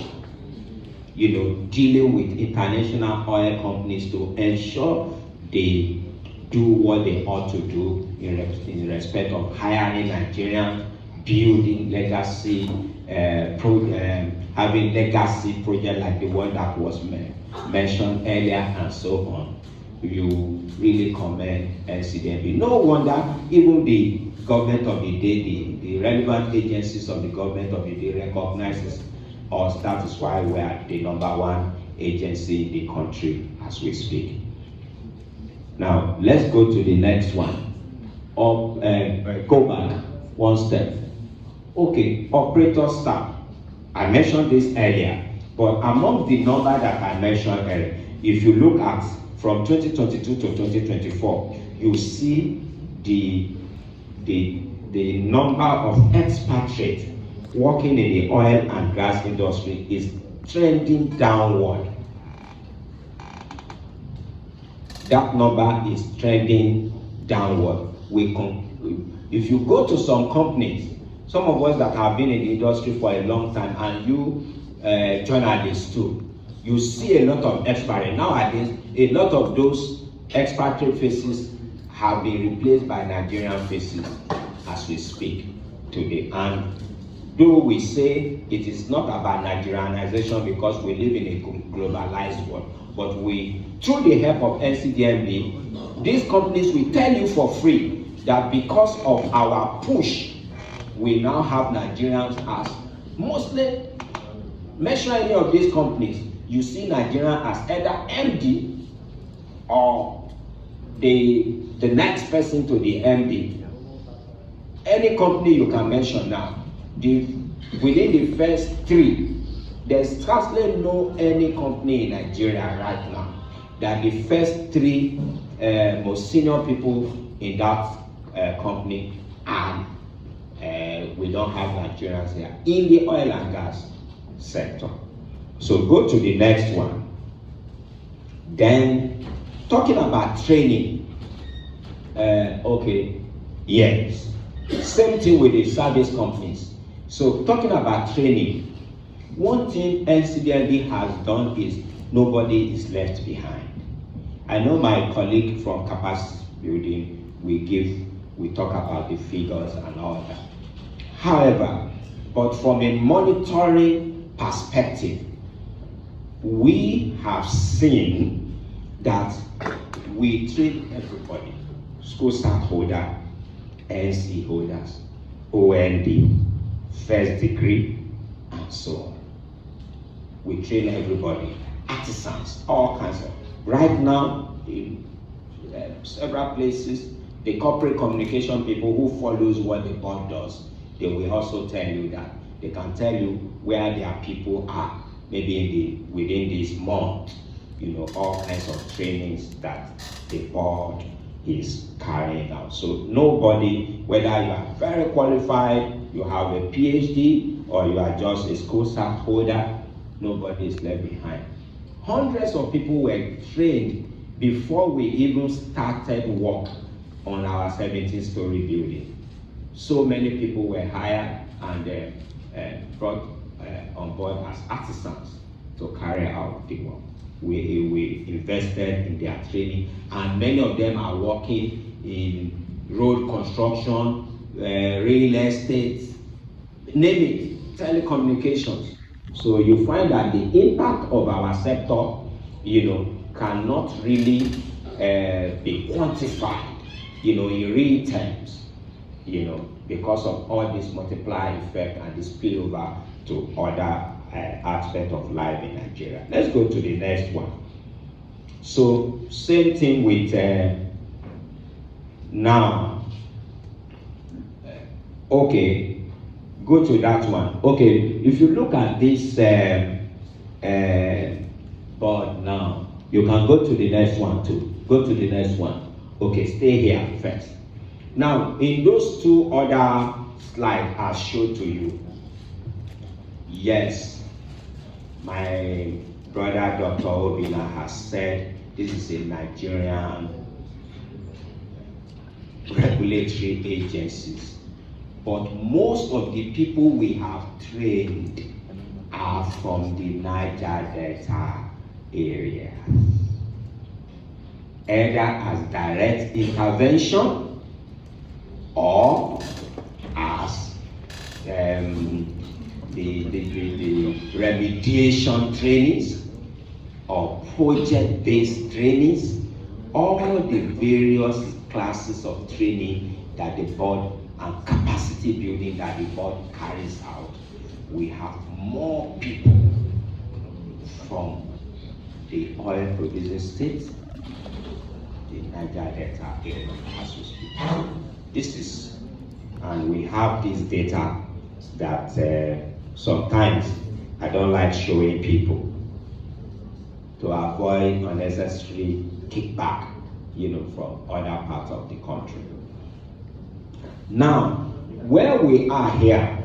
dealing with international oil companies to ensure they do what they ought to do in respect of hiring Nigerians, building legacy, having legacy projects like the one that was mentioned earlier, and so on. You really commend NCDMB. No wonder even the government of the day, the relevant agencies of the government of the day recognizes us. That is why we are the #1 agency in the country as we speak. Now, let's go to the next one. Go back one step. Okay, operator staff. I mentioned this earlier, but among the number that I mentioned earlier, if you look at from 2022 to 2024, you see the number of expatriates working in the oil and gas industry is trending downward. That number is trending downward. If you go to some companies, some of us that have been in the industry for a long time, and you journalists too, you see a lot of expatriates. Nowadays, a lot of those expatriate faces have been replaced by Nigerian faces as we speak today. And though we say it is not about Nigerianization because we live in a globalized world, but we, through the help of NCDMB, these companies will tell you for free that because of our push, we now have Nigerians as mostly, mention any of these companies, you see Nigerian as either MD or the next person to the MD. Any company you can mention now, within the first 3, There's scarcely no any company in Nigeria right now that the first 3 most senior people in that company are we don't have Nigerians here in the oil and gas sector. So go to the next one. Then talking about training, okay, yes, same thing with the service companies. So talking about training, one thing NCDMB has done is nobody is left behind. I know my colleague from capacity building, we talk about the figures and all that. However, but from a monitoring perspective, we have seen that we train everybody, school start holder, NC holders, OND, first degree, and so on. We train everybody, artisans, all kinds of. Right now, in several places, the corporate communication people who follows what the board does, they will also tell you that. They can tell you where their people are, maybe within this month, all kinds of trainings that the board is carrying out. So nobody, whether you are very qualified, you have a PhD, or you are just a school staff holder, nobody is left behind. Hundreds of people were trained before we even started work on our 17-story building. So many people were hired and brought on board as artisans to carry out the work. We invested in their training, and many of them are working in road construction, real estate, name it, telecommunications. So you find that the impact of our sector, cannot really be quantified, in real terms, because of all this multiplier effect and the spillover to other aspects of life in Nigeria. Let's go to the next one. So same thing with now. Okay, go to that one. Okay, if you look at this board now, you can go to the next one too. Go to the next one. Okay, stay here first. Now, in those 2 other slides I showed to you, yes, my brother Dr. Obinna has said this is a Nigerian regulatory agencies. But most of the people we have trained are from the Niger Delta area, either as direct intervention or as the remediation trainings or project-based trainings, all the various classes of training that the board and capacity building that the board carries out. We have more people from the oil producing states, the Niger Delta area as we speak. This is, and we have this data that sometimes I don't like showing people to avoid unnecessary kickback, from other parts of the country. Now, where we are here,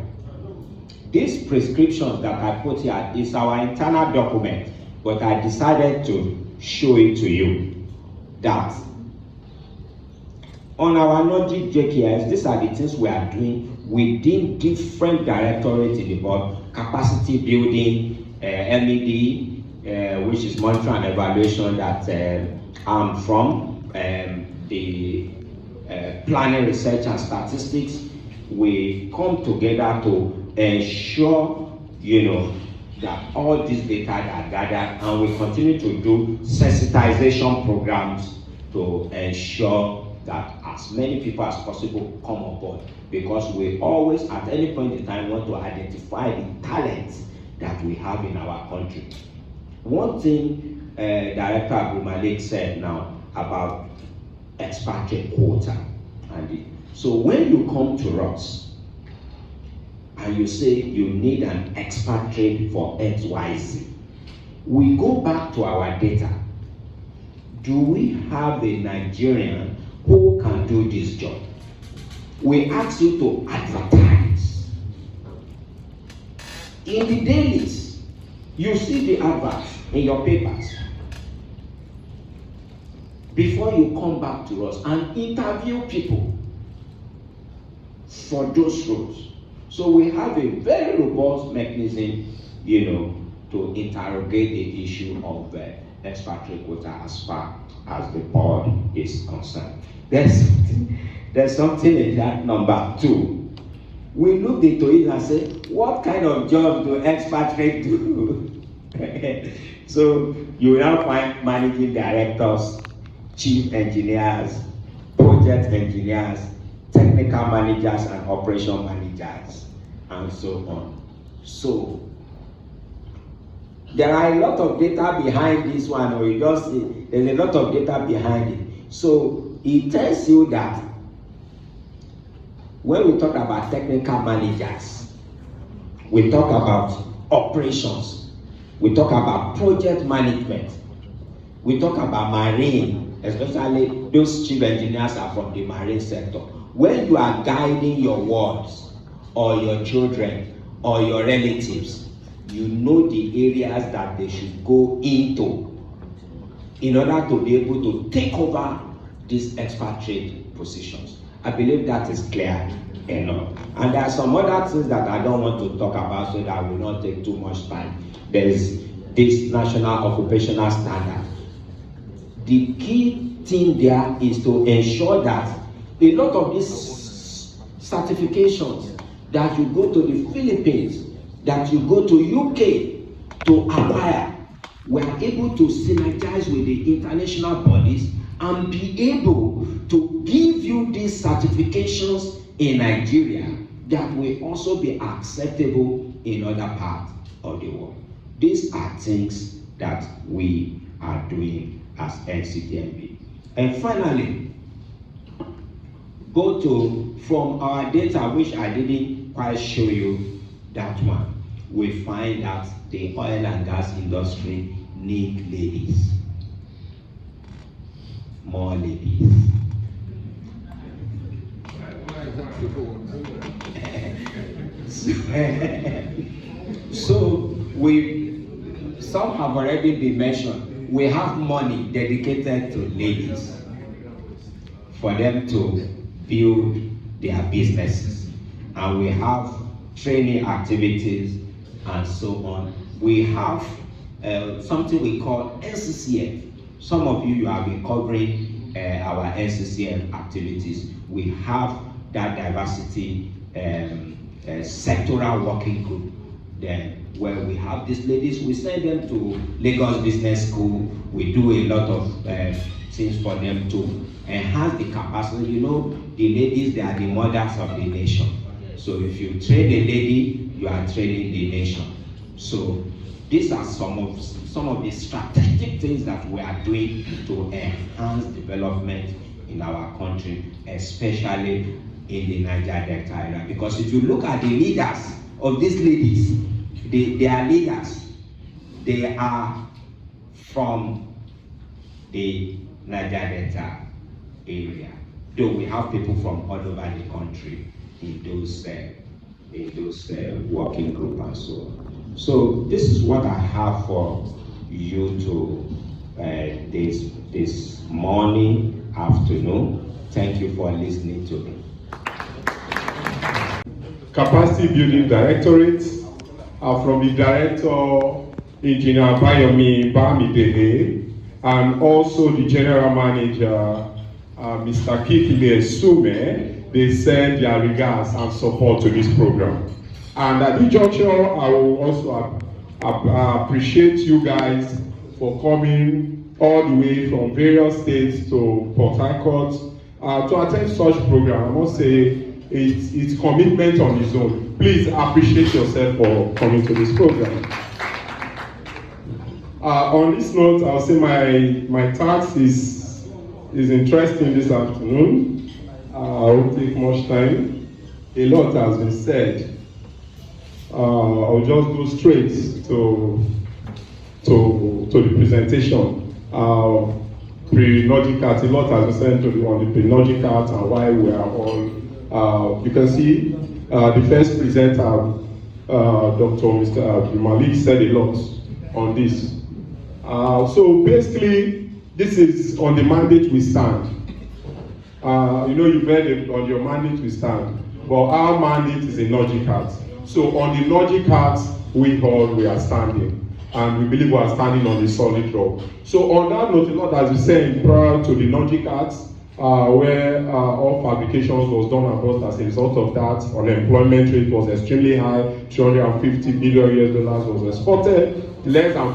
this prescription that I put here is our internal document, but I decided to show it to you that on our logic JKS, these are the things we are doing within different directorates in the board: capacity building, MED, which is monitoring and evaluation that I'm from, the planning, research and statistics. We come together to ensure, that all these data are gathered, and we continue to do sensitization programs to ensure that as many people as possible come on board, because we always, at any point in time, want to identify the talents that we have in our country. One thing Director Abdulmalik said now about expatriate quota, so when you come to us and you say you need an expatriate for XYZ. We go back to our data. Do we have a Nigerian who can do this job? We ask you to advertise. In the dailies, you see the adverts in your papers. Before you come back to us and interview people for those roles. So we have a very robust mechanism, to interrogate the issue of expatriate quota as far as the board is concerned. There's something in that number 2. We looked into it and said, what kind of job do expatriates do? So you will now find managing directors, chief engineers, project engineers, technical managers and operation managers, and so on. So there are a lot of data behind this one, or you just see there's a lot of data behind it. So it tells you that when we talk about technical managers, we talk about operations, we talk about project management, we talk about marine, especially those chief engineers are from the marine sector. When you are guiding your wards or your children or your relatives, you know the areas that they should go into in order to be able to take over these expatriate positions. I believe that is clear enough. And there are some other things that I don't want to talk about so that will not take too much time. There is this national occupational standard. The key thing there is to ensure that a lot of these certifications that you go to the Philippines, that you go to UK to acquire, we are able to synergize with the international bodies and be able to give you these certifications in Nigeria that will also be acceptable in other parts of the world. These are things that we are doing as NCDMB. And finally, go to, from our data, which I didn't quite show you that one, we find that the oil and gas industry need ladies. More ladies. So some have already been mentioned. We have money dedicated to ladies for them to build their businesses, and we have training activities and so on. We have something we call NCCF. Some of you have been covering our NCCF activities. We have that diversity sectoral working group then, where we have these ladies. We send them to Lagos Business School. We do a lot of things for them to enhance the capacity. You know, the ladies, they are the mothers of the nation. So if you train a lady, you are training the nation. So these are some of the strategic things that we are doing to enhance development in our country, especially in the Niger Delta area. Because if you look at the leaders of these ladies, they are leaders. They are from the Niger Delta area. Though we have people from all over the country in those working group and so on. So this is what I have for you to this morning, afternoon. Thank you for listening to me. Capacity Building Directorate, from the Director, Engineer Bayomi Bamidele, and also the General Manager, Mr. Kikile Sume. They send their regards and support to this program. And at this juncture, I will also appreciate you guys for coming all the way from various states to Port Harcourt to attend such program. I must say, it's commitment on its own. Please appreciate yourself for coming to this program. On this note, I'll say my task is interesting this afternoon. I won't take much time. A lot has been said. I'll just go straight to the presentation. Pre-Nogicat, a lot has been said on the pre-Nogicat and why we are all. You can see the first presenter, Dr. Mr. Abdulmalik, said a lot on this. So basically, this is on the mandate we stand. You've read on your mandate we stand, but our mandate is a Nogicat. So on the Nogicat, we are standing. And we believe we are standing on the solid rock. So on that note, a lot has been said prior to the Nogicat, where all fabrications was done abroad. As a result of that, unemployment rate was extremely high. $350 billion was exported. Less than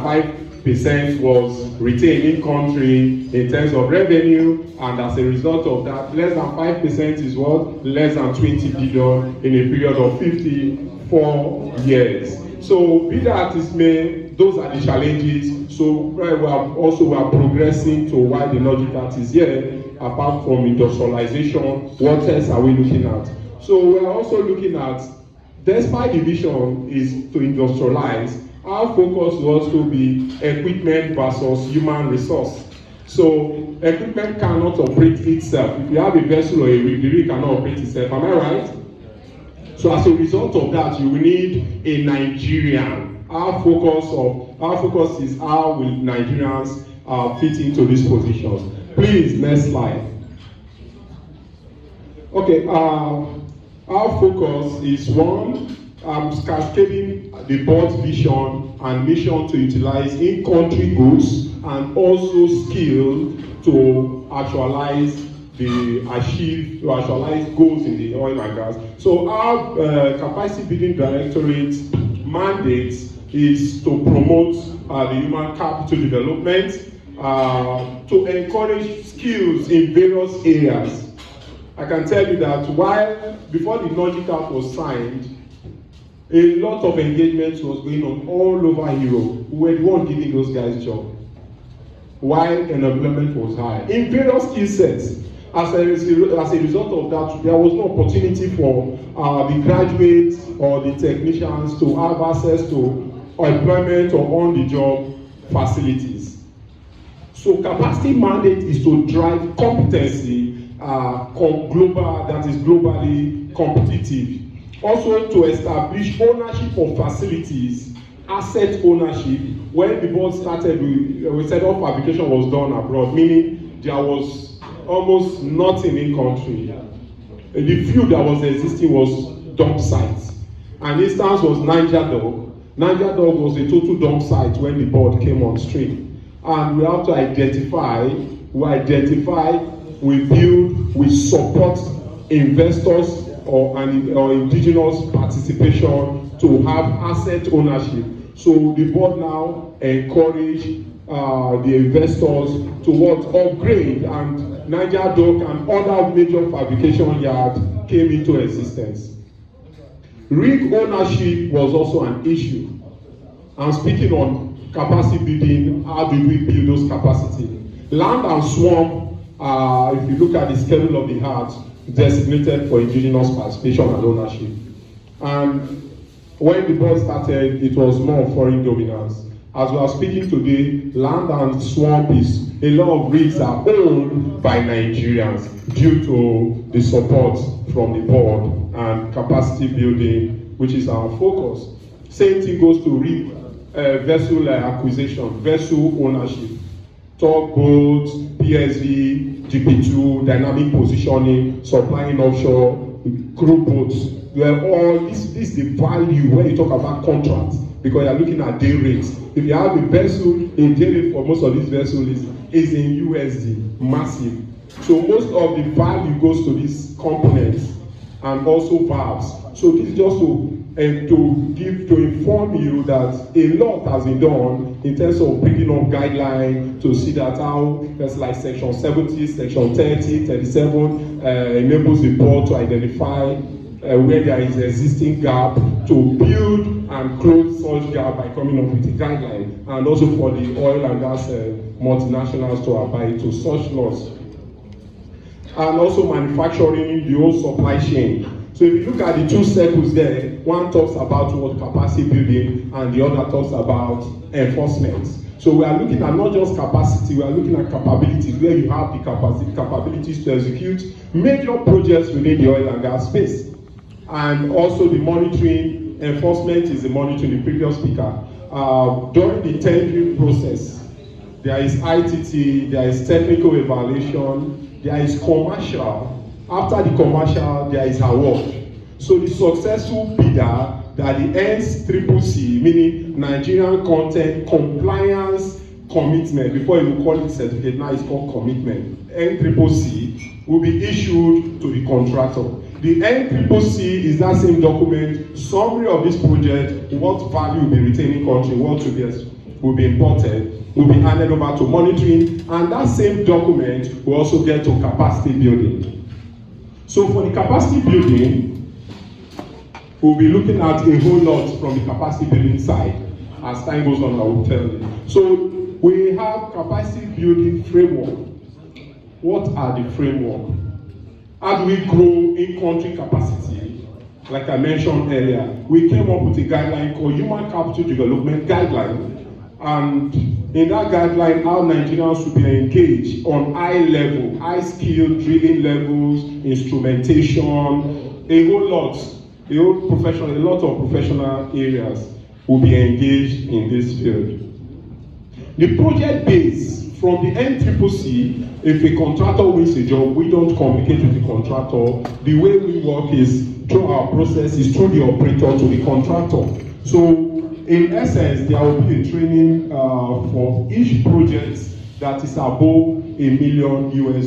5% was retained in country in terms of revenue, and as a result of that, less than 5% is what? Less than 20 billion in a period of 54 years. So be that as may, those are the challenges. So we are progressing to why the Nogicat is here. Apart from industrialization, what else are we looking at? So we are also looking at, despite the vision is to industrialize, our focus will also be equipment versus human resource. So equipment cannot operate itself. If you have a vessel or a rig, the rig cannot operate itself. Am I right? So as a result of that, you will need a Nigerian. Our focus is how will Nigerians fit into these positions. Please, next slide. Okay, our focus is one, cascading the board's vision and mission to utilize in-country goods and also skill to actualize goals in the oil and gas. So our capacity building directorate mandate is to promote the human capital development, to encourage skills in various areas. I can tell you that before the Nogicat was signed, a lot of engagements was going on all over Europe. We were the one giving those guys jobs, while unemployment was high in various skill sets. As a result of that, there was no opportunity for the graduates or the technicians to have access to employment or on-the-job facilities. So capacity mandate is to drive competency that is globally competitive. Also to establish ownership of facilities, asset ownership. When the board started, we said all fabrication was done abroad, meaning there was almost nothing in country. The few that was existing was dump sites. An instance was Niger. Niger was a total dump site when the board came on stream. And we have to identify, we build, we support investors or indigenous participation to have asset ownership. So the board now encourage the investors to upgrade, and Niger and other major fabrication yards came into existence. Rig ownership was also an issue. And speaking on capacity building, how did we build those capacity? Land and swamp, if you look at the schedule of the heart, designated for indigenous participation and ownership. And when the board started, it was more foreign dominance. As we are speaking today, land and swamp is, a lot of rigs are owned by Nigerians due to the support from the board and capacity building, which is our focus. Same thing goes to rig, vessel acquisition, vessel ownership, tugboats, PSV, GP2, dynamic positioning, supplying offshore, crew boats. This is the value when you talk about contracts, because you're looking at day rates. If you have a vessel, a day rate for most of these vessels is in USD, massive. So most of the value goes to these components and also valves. So this is just to inform you that a lot has been done in terms of bringing up guidelines to see that how there's like section 70, section 30, 37 enables the board to identify where there is existing gap, to build and close such gap by coming up with a guideline, and also for the oil and gas multinationals to abide to such laws. And also manufacturing the whole supply chain. So if you look at the two circles there, one talks about what capacity building and the other talks about enforcement. So we are looking at not just capacity, we are looking at capabilities, where you have the capabilities to execute major projects within the oil and gas space. And also the monitoring, enforcement is the monitoring, the previous speaker. During the tendering process, there is ITT, there is technical evaluation, there is commercial. After the commercial, there is award. So the successful bidder, that the NCDMB, meaning Nigerian Content Compliance Commitment, before you call it certificate, now it's called commitment, NCDMB, will be issued to the contractor. The NCDMB is that same document, summary of this project, what value will be retained in country, what will be imported, will be handed over to monitoring, and that same document will also get to capacity building. So for the capacity building, we'll be looking at a whole lot from the capacity building side. As time goes on, I will tell you. So we have capacity building framework. What are the framework? How do we grow in-country capacity? Like I mentioned earlier, we came up with a guideline called Human Capital Development Guideline. And in that guideline, how Nigerians should be engaged on high level, high skill drilling levels, instrumentation, a lot of professional areas will be engaged in this field. The project base from the NCDMB, if a contractor wins a job, we don't communicate with the contractor. The way we work is through our process, is through the operator to the contractor. So in essence, there will be a training for each project that is above $1 million US.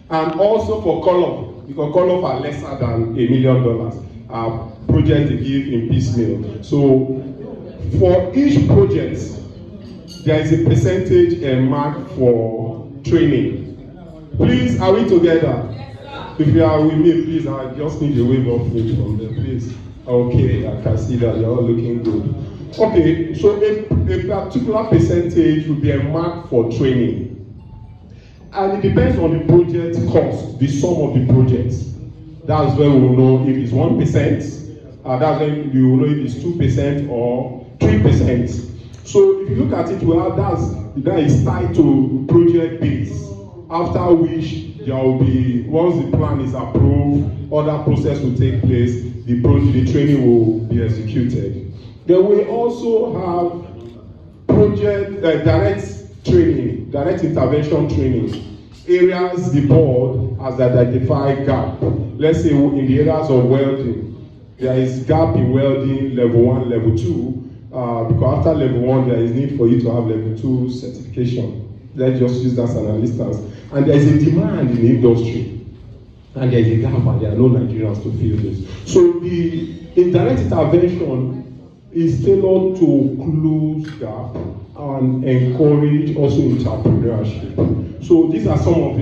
And also for call-off, because call-off are lesser than $1 million. Projects they give in piecemeal. So for each project, there is a percentage and mark for training. Please, are we together? If you are with me, please, I just need a wave of me from there, please. Okay, I can see that you're all looking good. Okay, so a particular percentage will be a mark for training. And it depends on the project cost, the sum of the projects. That's where we will know if it's 1%, that's when you will know if it's 2% or 3%. So if you look at it well, that is tied to project base, after which there will be, once the plan is approved, other process will take place, the training will be executed. Then we also have project direct training, direct intervention training. Areas the board has identified gap. Let's say in the areas of welding, there is gap in welding level 1, level 2, because after level 1 there is need for you to have level 2 certification. Let's just use that as an instance. And there is a demand in the industry, and there is a gap, and there are no Nigerians to fill this. So the indirect intervention is tailored to close gap and encourage also entrepreneurship. So these are some of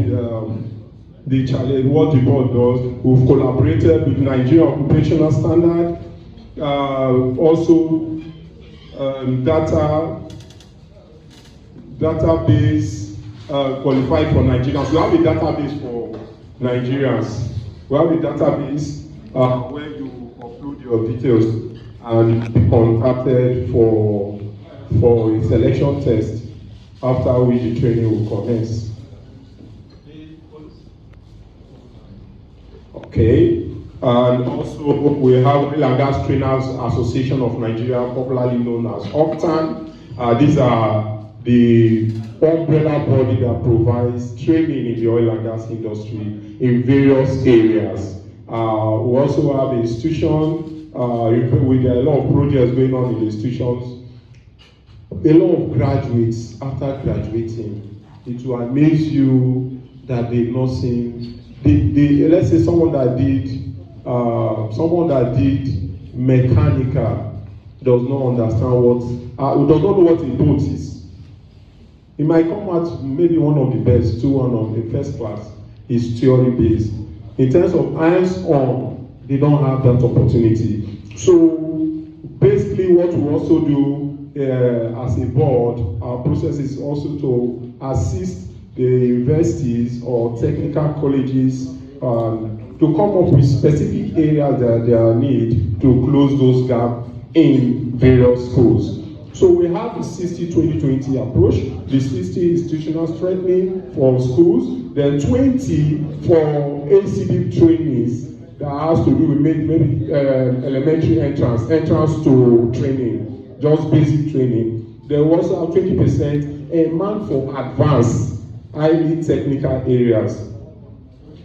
the challenge, what the board does. We've collaborated with Nigerian Occupational Standard, also database qualified for Nigerians. We have a database for Nigerians. We have a database where you upload your details and be contacted for a selection test, after which the training will commence. Okay, and also we have Oil and Gas Trainers Association of Nigeria, popularly known as OCTAN. These are the umbrella body that provides training in the oil and gas industry in various areas. We also have an institution with a lot of projects going on in the institutions. A lot of graduates, after graduating, it will amaze you that they've not seen. Let's say someone that did mechanical does not understand does not know what a boat is. It might come out maybe one of the best, one of the first class is theory based. In terms of hands-on, they don't have that opportunity. So basically what we also do as a board, our process is also to assist the universities or technical colleges to come up with specific areas that they are need to close those gaps in various schools. So we have the 60-20-20 approach, the 60 institutional strengthening for schools, then 20 for ACD trainings that has to do with maybe elementary entrance to training, just basic training. There was also 20% earmarked for advanced, highly technical areas.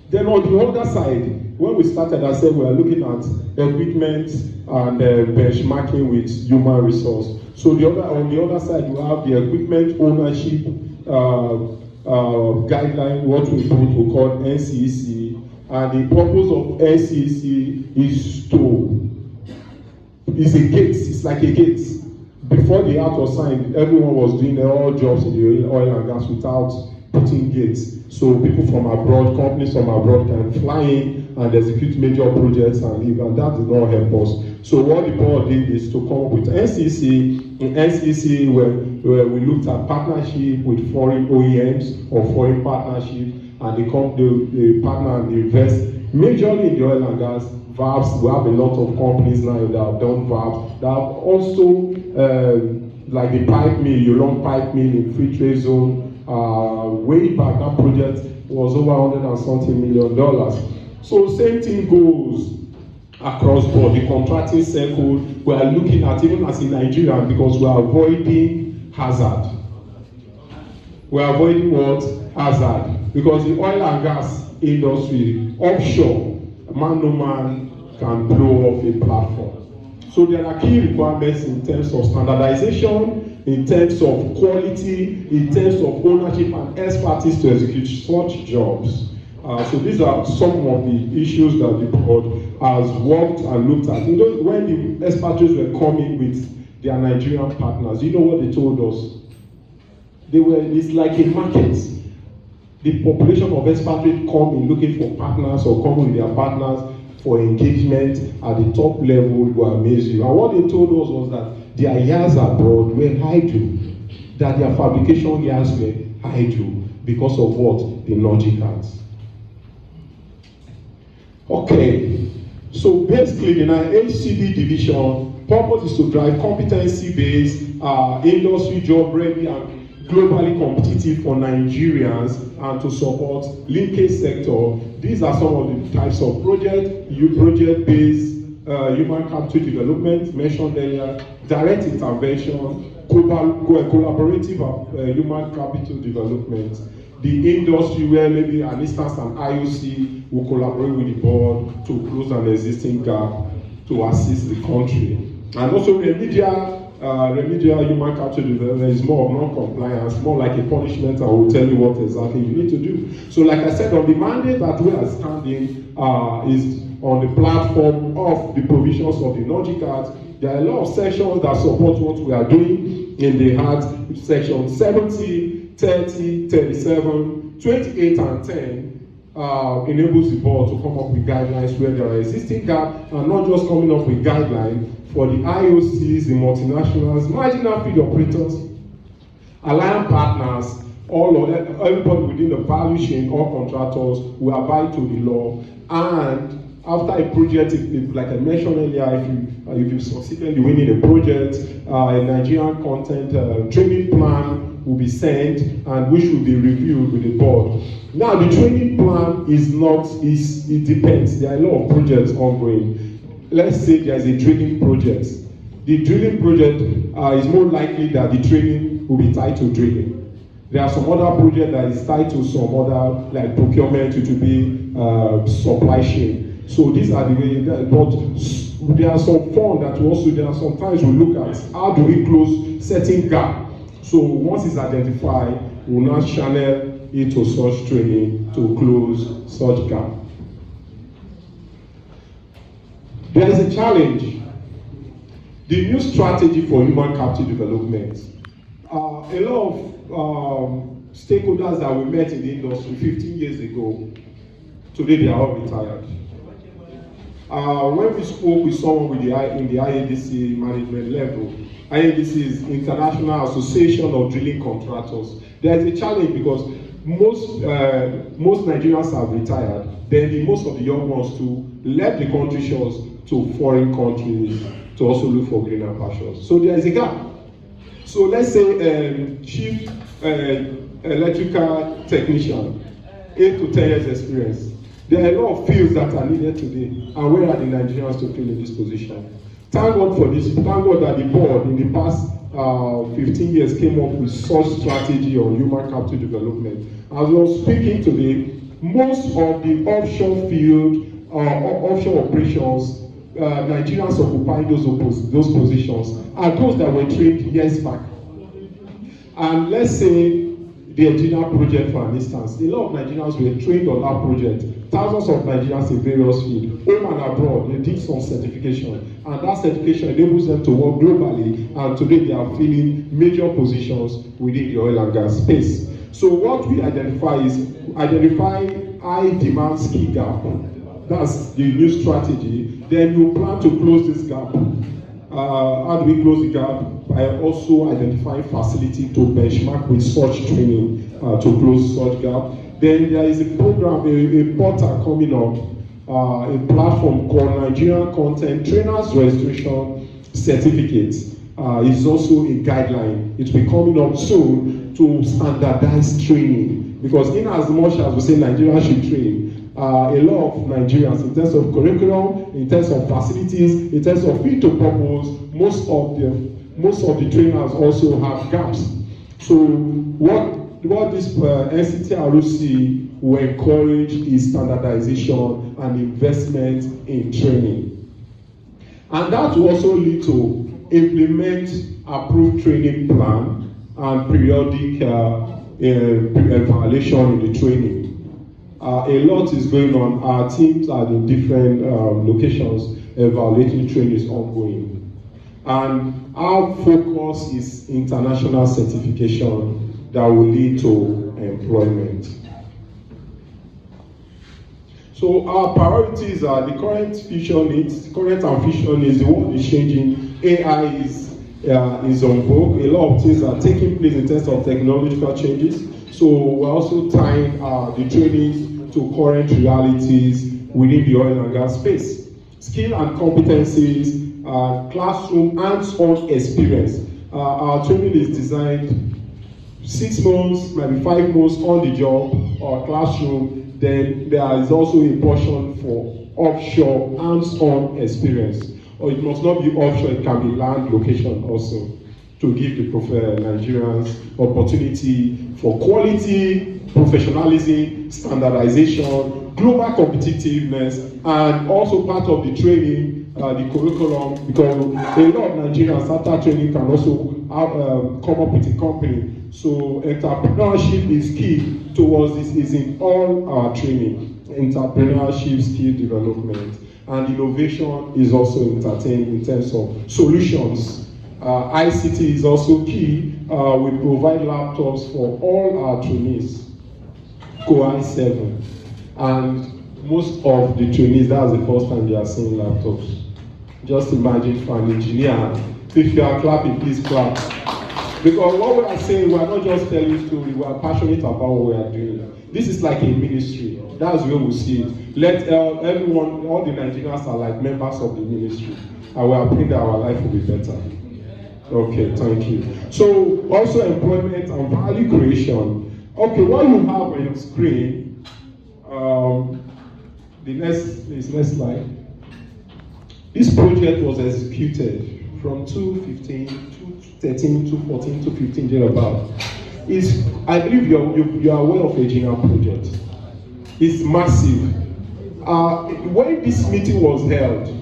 Then on the other side, when we started, I said we are looking at equipment and benchmarking with human resource. So on the other side, you have the equipment ownership guideline, what we call NCEC, and the purpose of NCEC is a gate. It's like a gate. Before the act was signed, everyone was doing all jobs in the oil and gas without putting gates. So people from abroad, companies from abroad can fly in and execute major projects and leave, and that did not help us. So what the board did is to come up with NCC. In NCC, where we looked at partnership with foreign OEMs or foreign partnership, and the partner and invest majorly in the oil and gas. Valves, we have a lot of companies now that have done valves. That have also, like the pipe mill, Yolong pipe mill in Free Trade Zone. Way back, that project was over $100 million. So same thing goes across board. The contracting circle, we are looking at, even as in Nigeria, because we are avoiding hazard. We are avoiding what? Hazard. Because the oil and gas industry, offshore, man no man can blow off a platform. So there are key requirements in terms of standardization, in terms of quality, in terms of ownership and expertise to execute such jobs. So these are some of the issues that the board has worked and looked at. You know, when the expatriates were coming with their Nigerian partners, you know what they told us? It's like a market. The population of expatriates coming looking for partners or coming with their partners for engagement at the top level will amaze you. And what they told us was that their yards abroad were hydro, that their fabrication yards were hydro because of what? The logicals. Okay, so basically in our HCD division, purpose is to drive competency-based, industry job-ready and globally competitive for Nigerians and to support linkage sector. These are some of the types of project-based human capital development mentioned earlier, direct intervention, collaborative human capital development. The industry where maybe an instance an IOC will collaborate with the board to close an existing gap to assist the country. And also remedial human capital development is more of non-compliance, more like a punishment. I will tell you what exactly you need to do. So like I said, on the mandate that we are standing is on the platform of the provisions of the NOGICAT. There are a lot of sections that support what we are doing in the heart, section 70, 30, 37, 28 and 10 enables the board to come up with guidelines where there are existing gaps and not just coming up with guidelines for the IOCs, the multinationals, marginal feed operators, alliance partners, everybody within the value chain, all contractors will abide to the law. And after a project, like I mentioned earlier, if you succeeded in winning a project, a Nigerian content training plan will be sent and which will be reviewed with the board. Now the training plan it depends. There are a lot of projects ongoing. Let's say there is a drilling project. The drilling project is more likely that the training will be tied to drilling. There are some other projects that is tied to some other, like procurement, it will be supply chain. So these are the way, but there are some funds that we also, there are sometimes we look at how do we close certain gap. So once it's identified, we will now channel into such training to close such gap. There is a challenge. The new strategy for human capital development. A lot of stakeholders that we met in the industry 15 years ago, today they are all retired. When we spoke with someone in the IADC management level, IADC is International Association of Drilling Contractors. There is a challenge because most Nigerians have retired. Then most of the young ones too left the country shores to foreign countries to also look for greener pastures. So there is a gap. So let's say chief electrical technician, 8 to 10 years experience. There are a lot of fields that are needed today, and where are the Nigerians to fill in this position? Thank God for this. Thank God that the board in the past 15 years came up with such strategy on human capital development. As we were speaking today, most of the offshore field offshore operations, Nigerians occupying those positions are those that were trained years back. And let's say the engineer project, for instance, a lot of Nigerians were trained on that project. Thousands of Nigerians in various fields, home and abroad, they did some certification, and that certification enables them to work globally, and today they are filling major positions within the oil and gas space. So what we identify is high demand skill gap. That's the new strategy. Then you plan to close this gap. How do we close the gap? By also identifying facility to benchmark with such training to close such gap. Then there is a program, a portal coming up, a platform called Nigerian Content Trainers Registration Certificate. Is also a guideline. It will be coming up soon to standardize training. Because in as much as we say Nigeria should train, a lot of Nigerians, in terms of curriculum, in terms of facilities, in terms of fit to purpose, most of the trainers also have gaps. So what this NCTROC will encourage is standardization and investment in training. And that will also lead to implement approved training plan and periodic evaluation in the training. A lot is going on. Our teams are in different locations evaluating training is ongoing. And our focus is international certification that will lead to employment. So our priorities are the current and future needs. The world is changing. AI is on vogue. A lot of things are taking place in terms of technological changes. So we're also tying the trainings to current realities within the oil and gas space. Skill and competencies, classroom hands-on experience. Our training is designed 6 months, maybe 5 months on the job or classroom. Then there is also a portion for offshore hands-on experience. Or it must not be offshore, it can be land location also, to give the Nigerians opportunity for quality, professionalism, standardization, global competitiveness, and also part of the training, the curriculum, because a lot of Nigerians after training can also come up with a company. So entrepreneurship is key towards this, is in all our training. Entrepreneurship, skill development, and innovation is also entertained in terms of solutions. ICT is also key. We provide laptops for all our trainees, Core i7. And most of the trainees, that's the first time they are seeing laptops. Just imagine for an engineer, if you are clapping, please clap. Because what we are saying, we are not just telling story, we are passionate about what we are doing. This is like a ministry. That's where we see it. Let everyone, all the Nigerians are like members of the ministry. And we are praying that our life will be better. Okay, thank you. So, also employment and value creation. Okay, what you have on your screen, the next slide. This project was executed from 2015, 2013, 2014, 2015, thereabout. I believe you are aware of a general project. It's massive. When this meeting was held,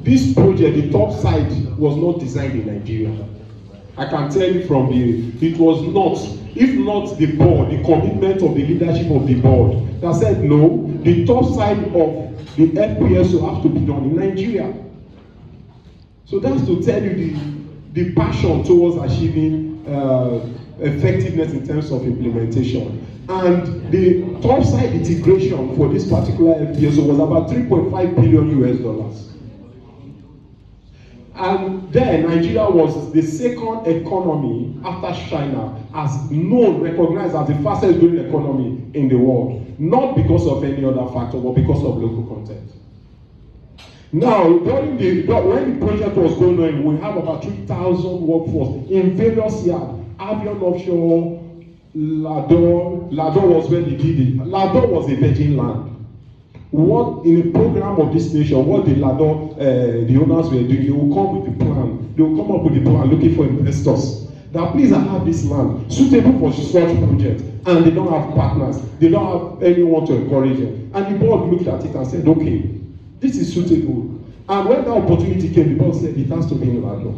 this project, the top side, was not designed in Nigeria. I can tell you from it was not, if not the board, the commitment of the leadership of the board, that said no, the top side of the FPS will have to be done in Nigeria. So that's to tell you the passion towards achieving effectiveness in terms of implementation. And the topside integration for this particular FPSO was about $3.5 billion. And then Nigeria was the second economy after China as known, recognized as the fastest growing economy in the world, not because of any other factor, but because of local content. Now, when the project was going on, we have about 3,000 workforce in various yards. Avion offshore, Lador was where they did it. Lador was a virgin land. What in the program of this nation, what the Lador, the owners were doing, they will come with the plan. They will come up with the plan looking for investors. That please, I have this land suitable for such project, and they don't have partners. They don't have anyone to encourage them. And the board looked at it and said, okay, this is suitable. And when that opportunity came, the board said it has to be in Lador.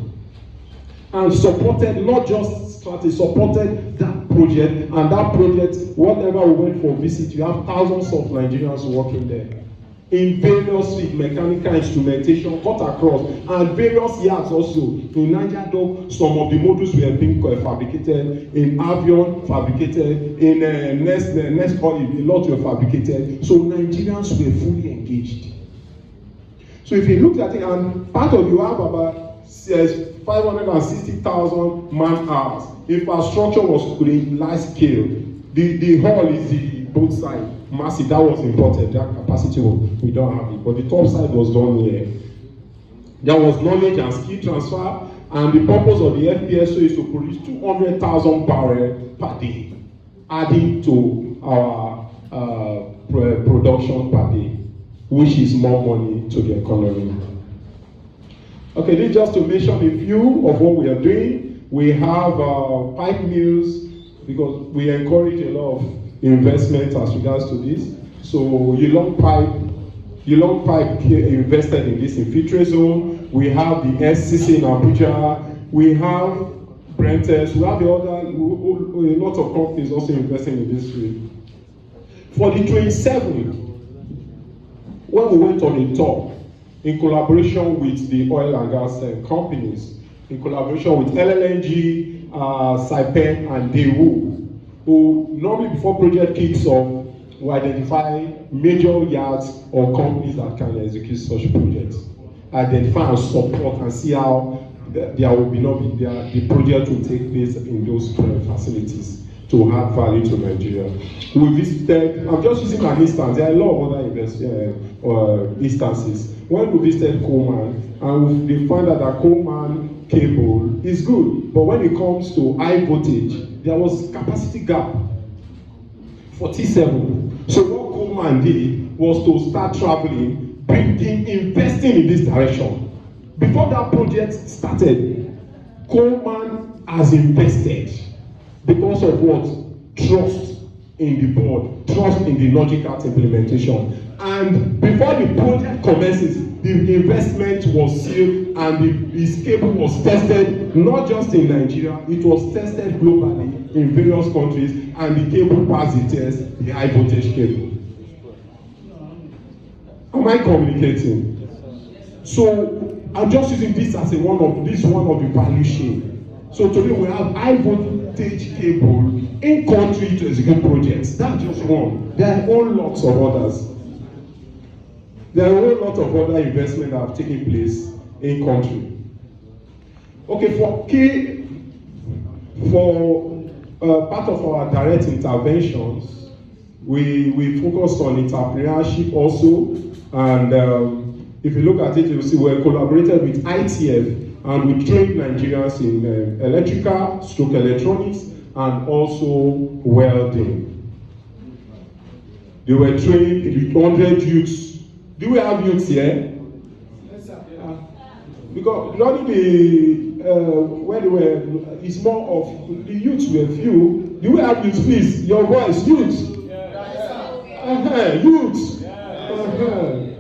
And supported, not just strategy, supported that project. And that project, whatever we went for visit, you have thousands of Nigerians working there. In various fields, mechanical instrumentation, cut across, and various yards also. In Niger, some of the modules were being fabricated, in Avion, fabricated, in Next Olive, a lot were fabricated. So Nigerians were fully engaged. So if you look at it, and part of you have about 560,000 man hours. Infrastructure was created large scale. The hall is the both side. Massive, that was important. That capacity, we don't have it. But the top side was done here. There was knowledge and skill transfer, and the purpose of the FPSO is to produce 200,000 barrels per day, adding to our production per day, which is more money to the economy. Okay, this just to mention a few of what we are doing. We have pipe mills, because we encourage a lot of investment as regards to this. So Yulong Pipe invested in this in Filtre Zone. We have the SCC in Abuja. We have Brentes. We have a lot of companies also investing in this field. For the 27, when we went on a tour, in collaboration with the oil and gas companies, in collaboration with LLNG, Saipem, and Daewoo, who normally before project kicks off, we identify major yards or companies that can execute such projects, identify and support and see how the project will take place in those facilities to add value to Nigeria. We visited, I'm just using an instance, there are a lot of other instances. When we visited Coleman, and they found out that Coleman cable is good, but when it comes to high voltage, there was capacity gap, 47. So what Coleman did was to start traveling, investing in this direction. Before that project started, Coleman has invested because of what? Trust in the board, trust in the logical implementation. And before the project commences, the investment was sealed and his cable was tested, not just in Nigeria, it was tested globally in various countries, and the cable passed the test, the high voltage cable. Am I communicating? So I'm just using this as one of the value chain. So today we have high voltage cable in country to execute projects. That's just one. There are a whole lots of others. There are a whole lot of other investment that have taken place in country. Okay, part of our direct interventions, we focused on entrepreneurship also, and if you look at it, you'll see we collaborated with ITF, and we trained Nigerians in electrical, electronics, and also welding. They were trained with 100 youths. Do we have youths here? Yes, sir. Because not where they were, it's more of the youths were few. Do we have youths, please? Your voice, youths. Youths.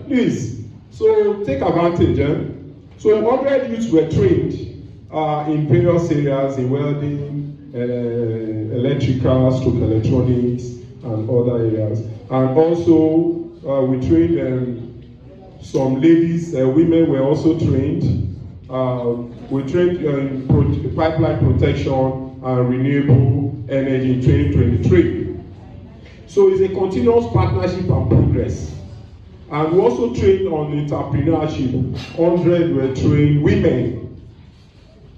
Please. So take advantage. So 100 youths were trained in various areas, in welding, electrical, electronics, and other areas. And also we trained some ladies, women were also trained. We trained in pipeline protection and renewable energy in 2023. So it's a continuous partnership and progress. And we also trained on entrepreneurship. 100 were trained women.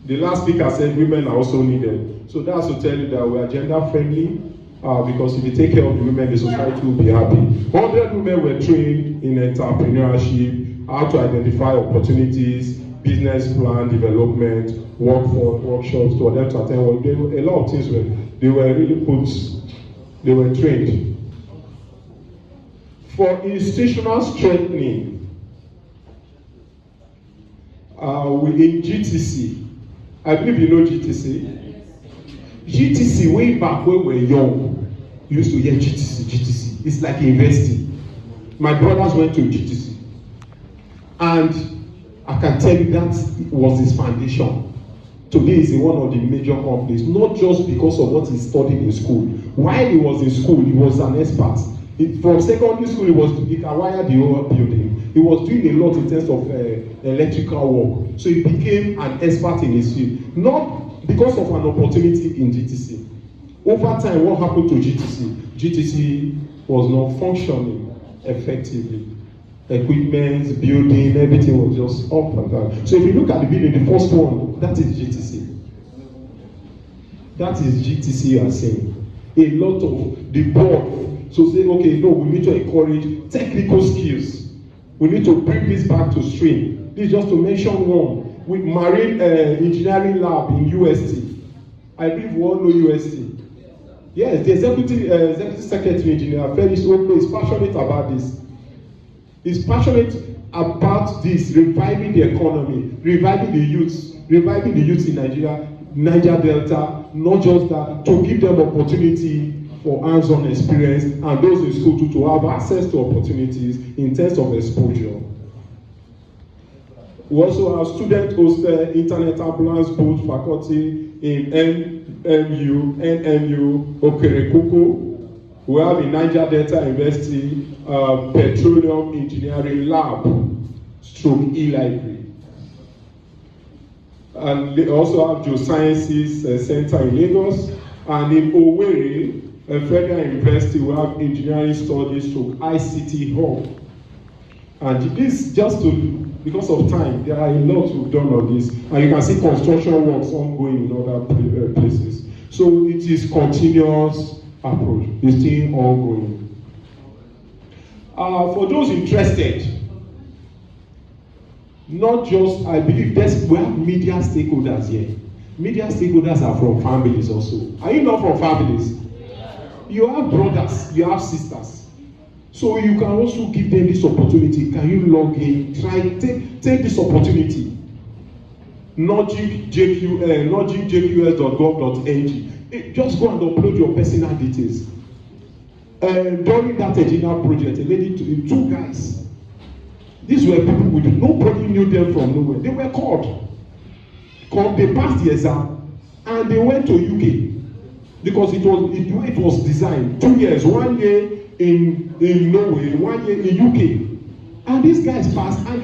The last speaker said women are also needed. So that's to tell you that we are gender friendly, because if you take care of the women, the society will be happy. 100 women were trained in entrepreneurship, how to identify opportunities, business plan development, workshops for them to attend. Well, a lot of things they were really they were trained. For institutional strengthening, in GTC, I believe you know GTC. GTC, way back when we were young, you used to hear GTC. It's like university. My brothers went to GTC. And I can tell you that was his foundation. Today he's in one of the major companies, not just because of what he studied in school. While he was in school, he was an expert. From secondary school, he can wire the whole building. He was doing a lot in terms of electrical work. So he became an expert in his field. Not because of an opportunity in GTC. Over time, what happened to GTC? GTC was not functioning effectively. Equipment, building, everything was just up and down. So if you look at the building, the first one, that is GTC. That is GTC you are saying. A lot of the board, so say, okay, no, we need to encourage technical skills. We need to bring this back to stream. This is just to mention one. With Marine Engineering Lab in UST. I believe we all know UST. Yes, the executive secretary engineer, Felix Oklo, is passionate about this. He's passionate about this, reviving the economy, reviving the youths in Nigeria, Niger Delta, not just that, to give them opportunity for hands-on experience, and those in school too, to have access to opportunities in terms of exposure. We also have student-hosted internet ambulance boat faculty in NMU, Okerekoko. We have in Niger Delta University Petroleum Engineering Lab, / e-library. And they also have Geosciences Center in Lagos. And in Owerri, Federal University, we have Engineering Studies / ICT Hub. And this, just to, because of time, there are a lot we've done on this. And you can see construction works ongoing in other places. So it is continuous approach. It's still ongoing. For those interested, not just, I believe we have media stakeholders here. Media stakeholders are from families also. Are you not from families? You have brothers, you have sisters. So you can also give them this opportunity. Can you log in? Take this opportunity. nogicjqs.gov.ng. Just go and upload your personal details. During that Ejina project, a lady, two guys. These were people nobody knew them from nowhere. They were called. They passed the exam, and they went to UK because it was designed 2 years, 1 year in Norway, 1 year in UK, and these guys passed, and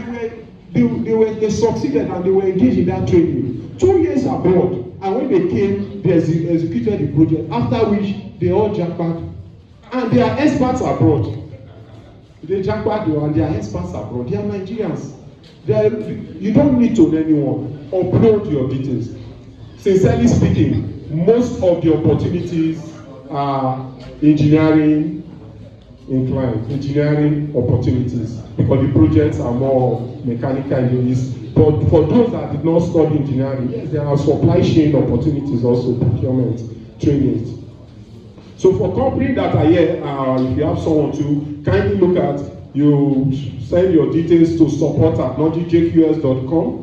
they succeeded, and they were engaged in that training. 2 years abroad, and when they came, they executed the project. After which they all jackpot, and they are experts abroad. They jackpot, and they are experts abroad. They are Nigerians. You don't need to know anyone. Upload your details. Sincerely speaking, most of the opportunities are engineering inclined, engineering opportunities, because the projects are more mechanical engineers. But for those that did not study engineering, yes, there are supply chain opportunities also, procurement, trainings. So for companies that are here, if you have someone to kindly look at, you send your details to support@nogicjqs.com.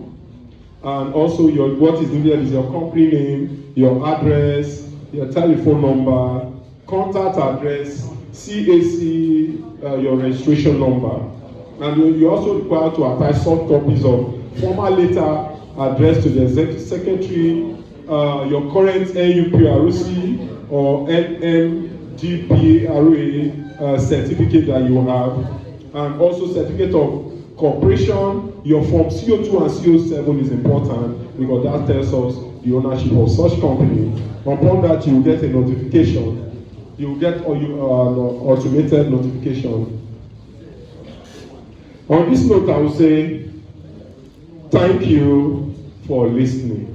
And also what is needed is your company name, your address, your telephone number, contact address, CAC, your registration number. And you're also required to attach soft copies of formal letter addressed to the executive secretary, your current NUPROC or NMGPRA certificate that you have, and also certificate of corporation. Your form CO2 and CO7 is important because that tells us the ownership of such company. Upon that, you will get a notification. You will get automated notification. On this note, I will say thank you for listening.